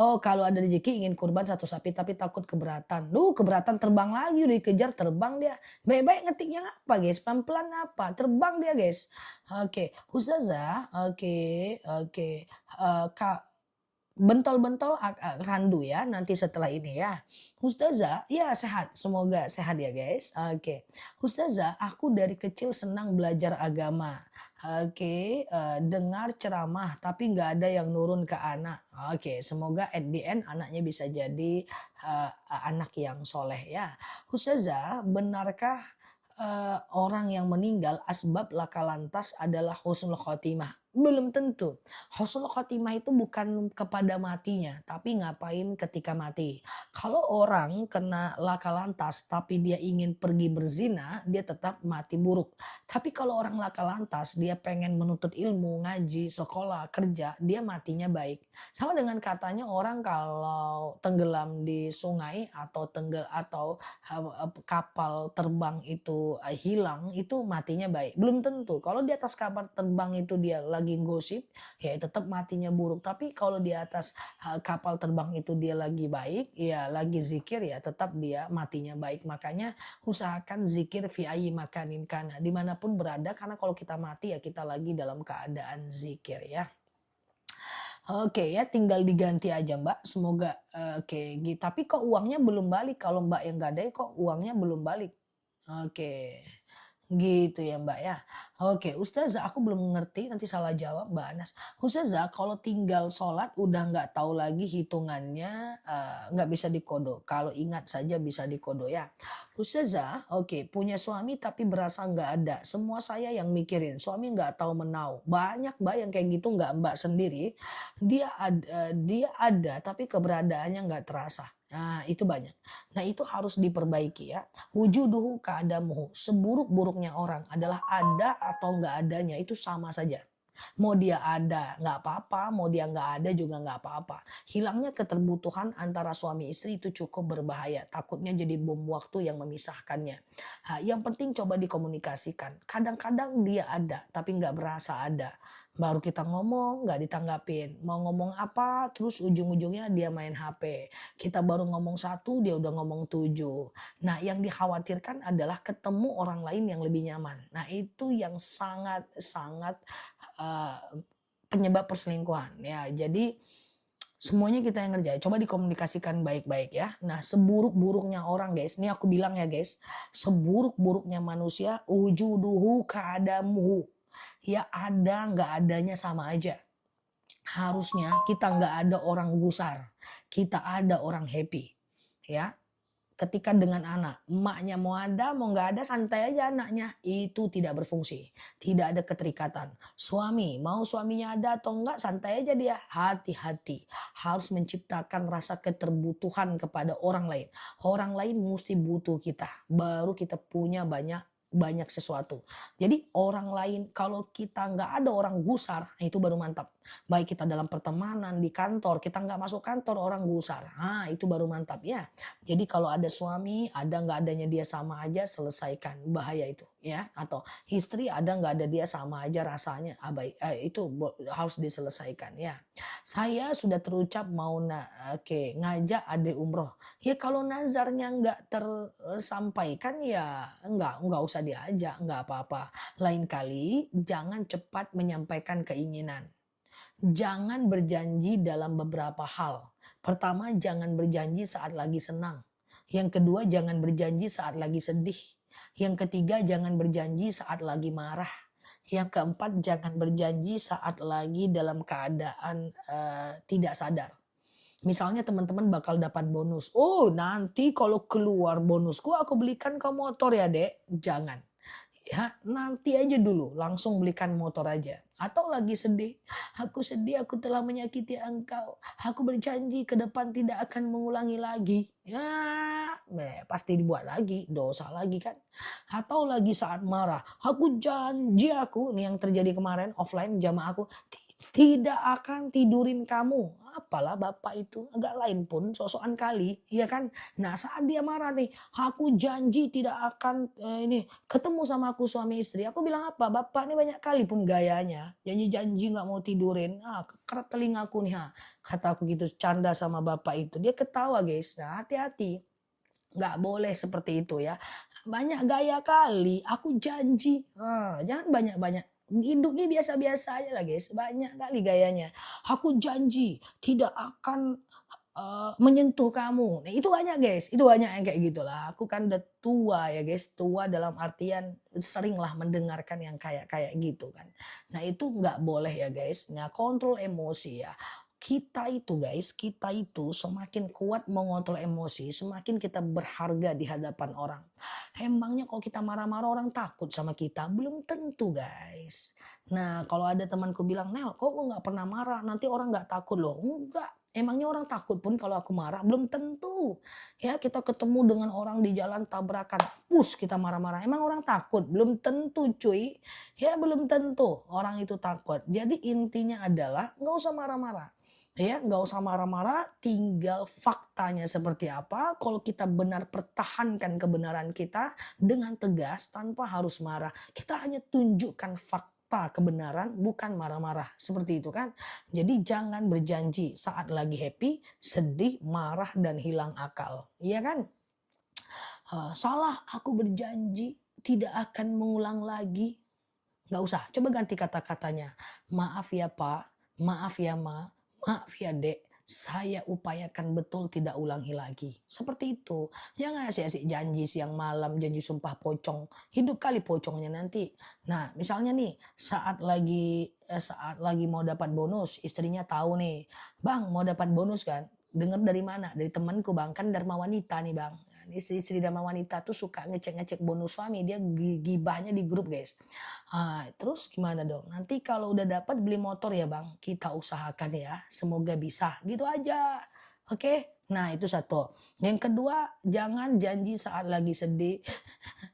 Oh, kalau ada rezeki ingin kurban satu sapi tapi takut keberatan. Keberatan terbang lagi udah dikejar terbang dia. Baik-baik ngetiknya apa guys? Pelan-pelan apa? Terbang dia guys. Oke, Ustazah. Oke. Kak bentol-bentol randu ya nanti setelah ini ya. Ustazah, ya sehat. Semoga sehat ya guys. Oke. Ustazah, aku dari kecil senang belajar agama. Oke, dengar ceramah tapi nggak ada yang nurun ke anak. Oke, semoga at the end anaknya bisa jadi anak yang soleh ya. Ustazah, benarkah orang yang meninggal asbab laka lantas adalah husnul khotimah? Belum tentu. Husnul khotimah itu bukan kepada matinya, tapi ngapain ketika mati. Kalau orang kena laka lantas tapi dia ingin pergi berzina, dia tetap mati buruk. Tapi kalau orang laka lantas dia pengen menuntut ilmu, ngaji, sekolah, kerja, dia matinya baik. Sama dengan katanya orang kalau tenggelam di sungai atau kapal terbang itu hilang, itu matinya baik. Belum tentu. Kalau di atas kapal terbang itu dia lagi gosip, ya tetap matinya buruk. Tapi kalau di atas kapal terbang itu dia lagi baik, ya lagi zikir, ya tetap dia matinya baik. Makanya usahakan zikir fi ayyi makanin kana, dimanapun berada, karena kalau kita mati ya kita lagi dalam keadaan zikir ya. Oke ya, tinggal diganti aja Mbak. Semoga oke. Tapi kok uangnya belum balik? Kalau Mbak yang gadai kok uangnya belum balik? Oke. Gitu ya Mbak ya. Oke, Ustazah aku belum ngerti nanti salah jawab Mbak Anas. Ustazah kalau tinggal sholat udah nggak tahu lagi hitungannya nggak bisa dikodo. Kalau ingat saja bisa dikodo ya. Ustazah, oke, punya suami tapi berasa nggak ada. Semua saya yang mikirin. Suami nggak tahu menau. Banyak Mbak yang kayak gitu nggak Mbak sendiri. Dia ada tapi keberadaannya nggak terasa. Nah itu banyak. Nah itu harus diperbaiki ya. Wujuduhu ka'adamuhu. Seburuk-buruknya orang adalah ada atau nggak adanya itu sama saja. Mau dia ada nggak apa-apa, mau dia nggak ada juga nggak apa-apa. Hilangnya keterbutuhan antara suami istri itu cukup berbahaya. Takutnya jadi bom waktu yang memisahkannya. Yang penting coba dikomunikasikan. Kadang-kadang dia ada, tapi nggak berasa ada. Baru kita ngomong nggak ditanggapin. Mau ngomong apa, terus ujung-ujungnya dia main HP. Kita baru ngomong satu, dia udah ngomong tujuh. Nah, yang dikhawatirkan adalah ketemu orang lain yang lebih nyaman. Nah, itu yang sangat-sangat eee, penyebab perselingkuhan ya. Jadi semuanya kita yang ngerjain, coba dikomunikasikan baik-baik ya. Nah, seburuk-buruknya orang guys, ini aku bilang ya guys, seburuk-buruknya manusia wujuduhu ka'adamuhu. Ya ada nggak adanya sama aja. Harusnya kita nggak ada orang gusar, kita ada orang happy ya. Ketika dengan anak, emaknya mau ada, mau nggak ada, santai aja anaknya. Itu tidak berfungsi, tidak ada keterikatan. Suami, mau suaminya ada atau enggak, santai aja dia. Hati-hati, harus menciptakan rasa keterbutuhan kepada orang lain. Orang lain mesti butuh kita, baru kita punya banyak banyak sesuatu. Jadi orang lain kalau kita nggak ada orang gusar, nah itu baru mantap. Baik kita dalam pertemanan, di kantor, kita nggak masuk kantor orang gusar. Ah itu baru mantap ya. Jadi kalau ada suami, ada nggak adanya dia sama aja, selesaikan. Bahaya itu ya. Atau istri ada nggak ada dia sama aja rasanya. Itu harus diselesaikan ya. Saya sudah terucap mau oke, ngajak adik umroh. Ya kalau nazarnya nggak tersampaikan ya nggak usah diajak, nggak apa-apa. Lain kali jangan cepat menyampaikan keinginan. Jangan berjanji dalam beberapa hal. Pertama, jangan berjanji saat lagi senang. Yang kedua, jangan berjanji saat lagi sedih. Yang ketiga, jangan berjanji saat lagi marah. Yang keempat, jangan berjanji saat lagi dalam keadaan tidak sadar. Misalnya teman-teman bakal dapat bonus. Oh, nanti kalau keluar bonusku aku belikan kau motor ya, Dek. Jangan. Ya, nanti aja dulu, langsung belikan motor aja. Atau lagi sedih, aku telah menyakiti engkau. Aku berjanji ke depan tidak akan mengulangi lagi. Ya, pasti dibuat lagi, dosa lagi kan. Atau lagi saat marah, aku janji aku, nih yang terjadi kemarin offline jamaah aku, tidak akan tidurin kamu. Apalah bapak itu, agak lain pun sosokan kali, iya kan. Nah saat dia marah nih, aku janji tidak akan ini ketemu sama aku suami istri. Aku bilang apa? Bapak ini banyak kali pun gayanya. Janji-janji nggak mau tidurin. Kerat telingaku nih. Kata aku gitu canda sama bapak itu. Dia ketawa guys. Nah hati-hati. Nggak boleh seperti itu ya. Banyak gaya kali. Aku janji. Jangan banyak-banyak. Hidup ini biasa-biasa aja lah guys. Banyak kali gayanya. Aku janji tidak akan menyentuh kamu. Nah, itu banyak guys, itu banyak yang kayak gitulah. Aku kan udah tua ya guys, tua dalam artian seringlah mendengarkan yang kayak gitu kan. Nah itu nggak boleh ya guys. Nah kontrol emosi ya. Kita itu guys, kita itu semakin kuat mengontrol emosi, semakin kita berharga di hadapan orang. Emangnya kalau kita marah-marah orang takut sama kita? Belum tentu guys. Nah kalau ada temanku bilang, Nel kok nggak pernah marah, nanti orang nggak takut loh. Enggak, emangnya orang takut pun kalau aku marah? Belum tentu. Ya kita ketemu dengan orang di jalan tabrakan, kita marah-marah. Emang orang takut? Belum tentu cuy. Ya belum tentu orang itu takut. Jadi intinya adalah nggak usah marah-marah. Ya nggak usah marah-marah, tinggal faktanya seperti apa. Kalau kita benar pertahankan kebenaran kita dengan tegas tanpa harus marah. Kita hanya tunjukkan fakta kebenaran bukan marah-marah. Seperti itu kan. Jadi jangan berjanji saat lagi happy, sedih, marah dan hilang akal. Iya kan? Salah aku berjanji tidak akan mengulang lagi. Nggak usah, coba ganti kata-katanya. Maaf ya Pak, maaf ya Ma, maaf ya Dek. Saya upayakan betul tidak ulangi lagi. Seperti itu. Jangan asik-asik janji siang malam, janji sumpah pocong. Hidup kali pocongnya nanti. Nah, misalnya nih, saat lagi mau dapat bonus, istrinya tahu nih, "Bang, mau dapat bonus kan?" Dengar dari mana? Dari temanku bang, kan Dharma Wanita nih bang. Istri-istri Dharma Wanita tuh suka ngecek-ngecek bonus suami, dia gibahnya di grup guys. Terus gimana dong? Nanti kalau udah dapat beli motor ya bang, kita usahakan ya, semoga bisa. Gitu aja. Oke? Nah itu satu. Yang kedua, jangan janji saat lagi sedih.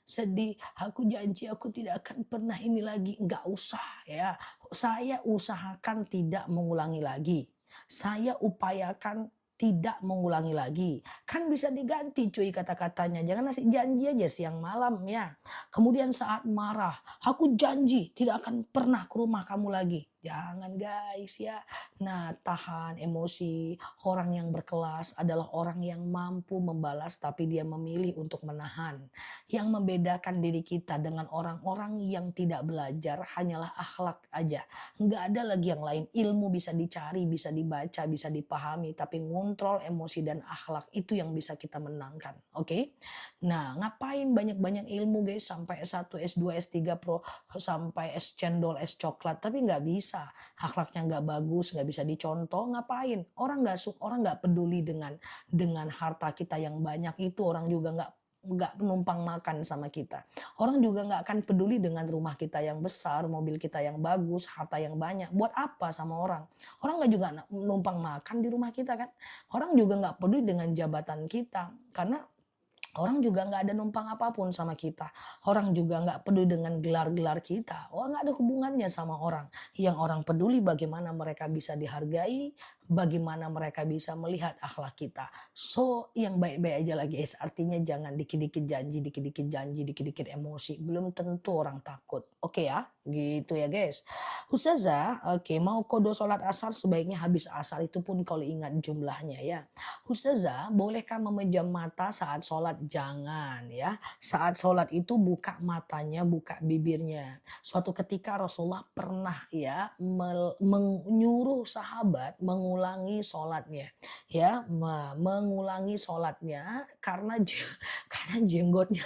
Sedih, aku janji aku tidak akan pernah ini lagi. Nggak usah ya. Saya usahakan tidak mengulangi lagi. Saya upayakan tidak mengulangi lagi. Kan bisa diganti cuy kata-katanya. Jangan ngasih janji aja siang malam ya. Kemudian saat marah, aku janji tidak akan pernah ke rumah kamu lagi. Jangan guys ya. Nah tahan emosi. Orang yang berkelas adalah orang yang mampu membalas tapi dia memilih untuk menahan. Yang membedakan diri kita dengan orang-orang yang tidak belajar hanyalah akhlak aja. Nggak ada lagi yang lain. Ilmu bisa dicari, bisa dibaca, bisa dipahami. Tapi ngontrol emosi dan akhlak itu yang bisa kita menangkan. Oke? Nah ngapain banyak-banyak ilmu guys. Sampai S1, S2, S3 Pro. Sampai S cendol, S coklat. Tapi nggak bisa. Akhlaknya nggak bagus, nggak bisa dicontoh. Ngapain? Orang nggak peduli dengan harta kita yang banyak itu. Orang juga nggak numpang makan sama kita. Orang juga nggak akan peduli dengan rumah kita yang besar, mobil kita yang bagus, harta yang banyak. Buat apa sama orang? Orang nggak juga numpang makan di rumah kita kan. Orang juga nggak peduli dengan jabatan kita. Karena orang juga nggak ada numpang apapun sama kita. Orang juga nggak peduli dengan gelar-gelar kita. Orang nggak ada hubungannya sama orang. Yang orang peduli bagaimana mereka bisa dihargai, bagaimana mereka bisa melihat akhlak kita. So, yang baik-baik aja lah guys. Artinya jangan dikit-dikit janji, dikit-dikit emosi. Belum tentu orang takut. Oke ya, gitu ya guys. Ustazah, oke, mau kodo sholat asar sebaiknya habis asar itu pun kalau ingat jumlahnya ya. Ustazah, bolehkah memejam mata saat sholat? Jangan ya. Saat sholat itu buka matanya, buka bibirnya. Suatu ketika Rasulullah pernah ya menyuruh sahabat mengulangi sholatnya. Ya, mengulangi sholatnya karena karena jenggotnya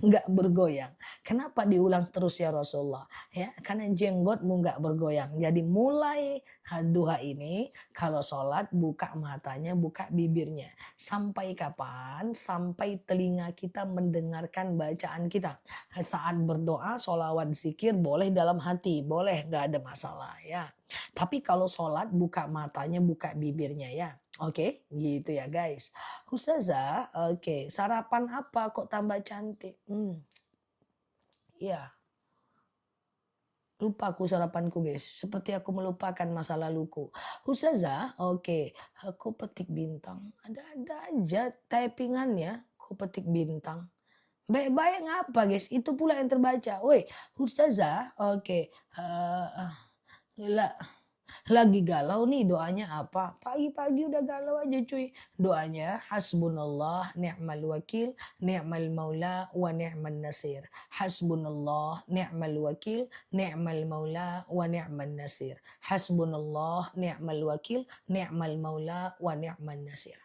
nggak bergoyang. Kenapa diulang terus ya Rasulullah? Ya, karena jenggotmu nggak bergoyang. Jadi mulai duha ini kalau sholat buka matanya, buka bibirnya. Sampai kapan? Sampai telinga kita mendengarkan bacaan kita. Saat berdoa, sholawat, zikir boleh dalam hati, boleh nggak ada masalah ya. Tapi kalau sholat buka matanya, buka bibirnya ya. Oke, gitu ya guys. Ustazah, oke, sarapan apa kok tambah cantik? Ya, lupa aku sarapanku guys. Seperti aku melupakan masa laluku. Ustazah, oke, aku petik bintang. Ada-ada aja typingannya, aku petik bintang. Baik-baik ngapa guys? Itu pula yang terbaca. Woi, Ustazah, oke. Gila. Lagi galau nih doanya apa? Pagi-pagi udah galau aja cuy. Doanya hasbunallah ni'mal wakil ni'mal maula wa ni'man nasir. Hasbunallah ni'mal wakil ni'mal maula wa ni'man nasir. Hasbunallah ni'mal wakil ni'mal maula wa ni'man nasir.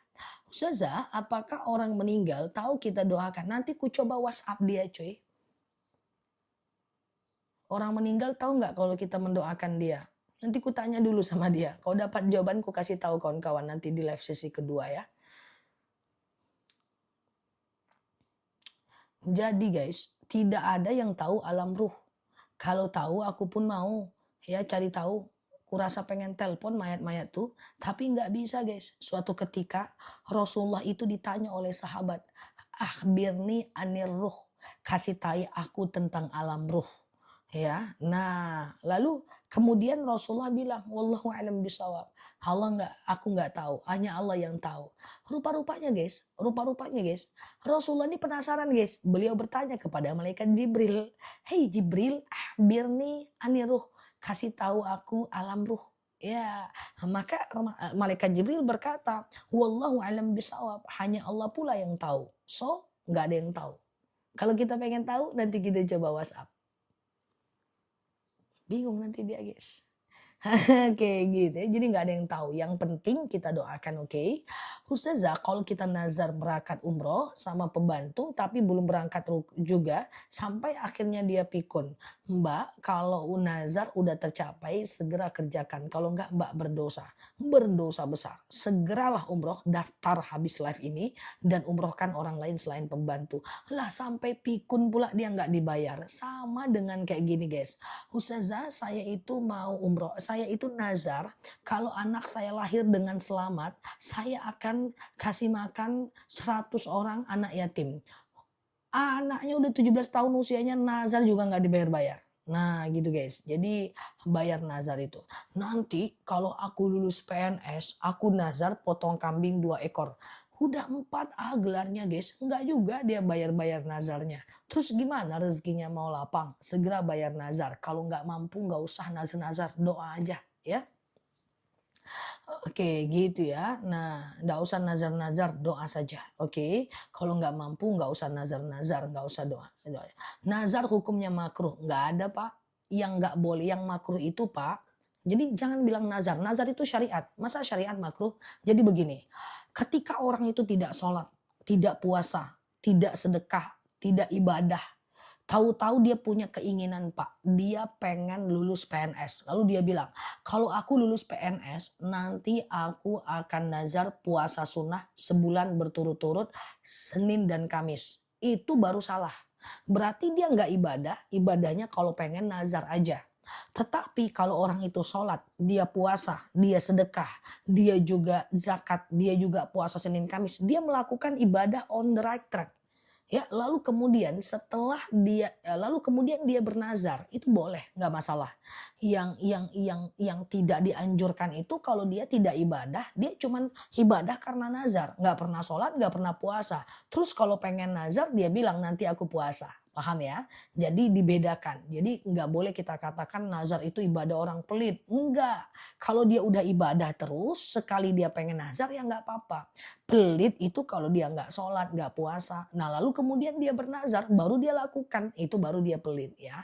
Ustazah, apakah orang meninggal tahu kita doakan? Nanti ku coba WhatsApp dia cuy. Orang meninggal tahu nggak kalau kita mendoakan dia? Nanti ku tanya dulu sama dia. Kalau dapat jawaban ku kasih tahu kawan-kawan nanti di live sesi kedua ya. Jadi guys, tidak ada yang tahu alam ruh. Kalau tahu aku pun mau ya cari tahu. Kurasa pengen telepon mayat-mayat tuh, tapi nggak bisa guys. Suatu ketika Rasulullah itu ditanya oleh sahabat, akhbirni anir ruh, kasih tahu aku tentang alam ruh. Ya, nah lalu kemudian Rasulullah bilang, wallahu a'lam bishawab. Aku nggak tahu, hanya Allah yang tahu. Rupa-rupanya guys, Rasulullah ini penasaran guys. Beliau bertanya kepada malaikat Jibril, "Hei Jibril, akhbirni aniruh, kasih tahu aku alam ruh." Ya, maka malaikat Jibril berkata, "Wallahu a'lam bishawab." Hanya Allah pula yang tahu. So, nggak ada yang tahu. Kalau kita pengen tahu, nanti kita coba WhatsApp. Bingung nanti dia guys. Oke gitu ya, jadi nggak ada yang tahu. Yang penting kita doakan, oke. Ustazah, kalau kita nazar berangkat umroh sama pembantu tapi belum berangkat juga sampai akhirnya dia pikun. Mbak, kalau nazar udah tercapai segera kerjakan. Kalau nggak Mbak berdosa. Berdosa besar. Segeralah umroh, daftar habis live ini dan umrohkan orang lain selain pembantu. Lah sampai pikun pula dia nggak dibayar. Sama dengan kayak gini guys. Ustazah, saya itu mau umroh, saya itu nazar, kalau anak saya lahir dengan selamat, saya akan kasih makan 100 orang anak yatim. Anaknya udah 17 tahun usianya nazar juga nggak dibayar-bayar. Nah gitu guys, jadi bayar nazar itu. Nanti kalau aku lulus PNS, aku nazar potong kambing 2 ekor. Udah 4 gelarnya guys, nggak juga dia bayar-bayar nazarnya. Terus gimana rezekinya mau lapang? Segera bayar nazar. Kalau nggak mampu nggak usah nazar-nazar, doa aja ya. Oke, gitu ya. Nah, nggak usah nazar-nazar, doa saja. Oke, kalau nggak mampu nggak usah nazar-nazar, nggak usah doa. doa. Nazar hukumnya makruh, nggak ada pak. Yang nggak boleh, yang makruh itu pak. Jadi jangan bilang nazar. Nazar itu syariat. Masa syariat makruh? Jadi begini, ketika orang itu tidak sholat, tidak puasa, tidak sedekah, tidak ibadah, tahu-tahu dia punya keinginan Pak, dia pengen lulus PNS. Lalu dia bilang, kalau aku lulus PNS nanti aku akan nazar puasa sunnah sebulan berturut-turut Senin dan Kamis. Itu baru salah. Berarti dia nggak ibadah, ibadahnya kalau pengen nazar aja. Tetapi kalau orang itu sholat, dia puasa, dia sedekah, dia juga zakat, dia juga puasa Senin Kamis, dia melakukan ibadah on the right track. Ya, lalu kemudian dia bernazar, itu boleh, nggak masalah. Yang tidak dianjurkan itu kalau dia tidak ibadah, dia cuman ibadah karena nazar, nggak pernah sholat, nggak pernah puasa. Terus kalau pengen nazar dia bilang nanti aku puasa. Paham ya? Jadi dibedakan. Jadi nggak boleh kita katakan nazar itu ibadah orang pelit. Enggak. Kalau dia udah ibadah terus, sekali dia pengen nazar ya nggak apa-apa. Pelit itu kalau dia nggak sholat, nggak puasa. Nah lalu kemudian dia bernazar, baru dia lakukan. Itu baru dia pelit ya.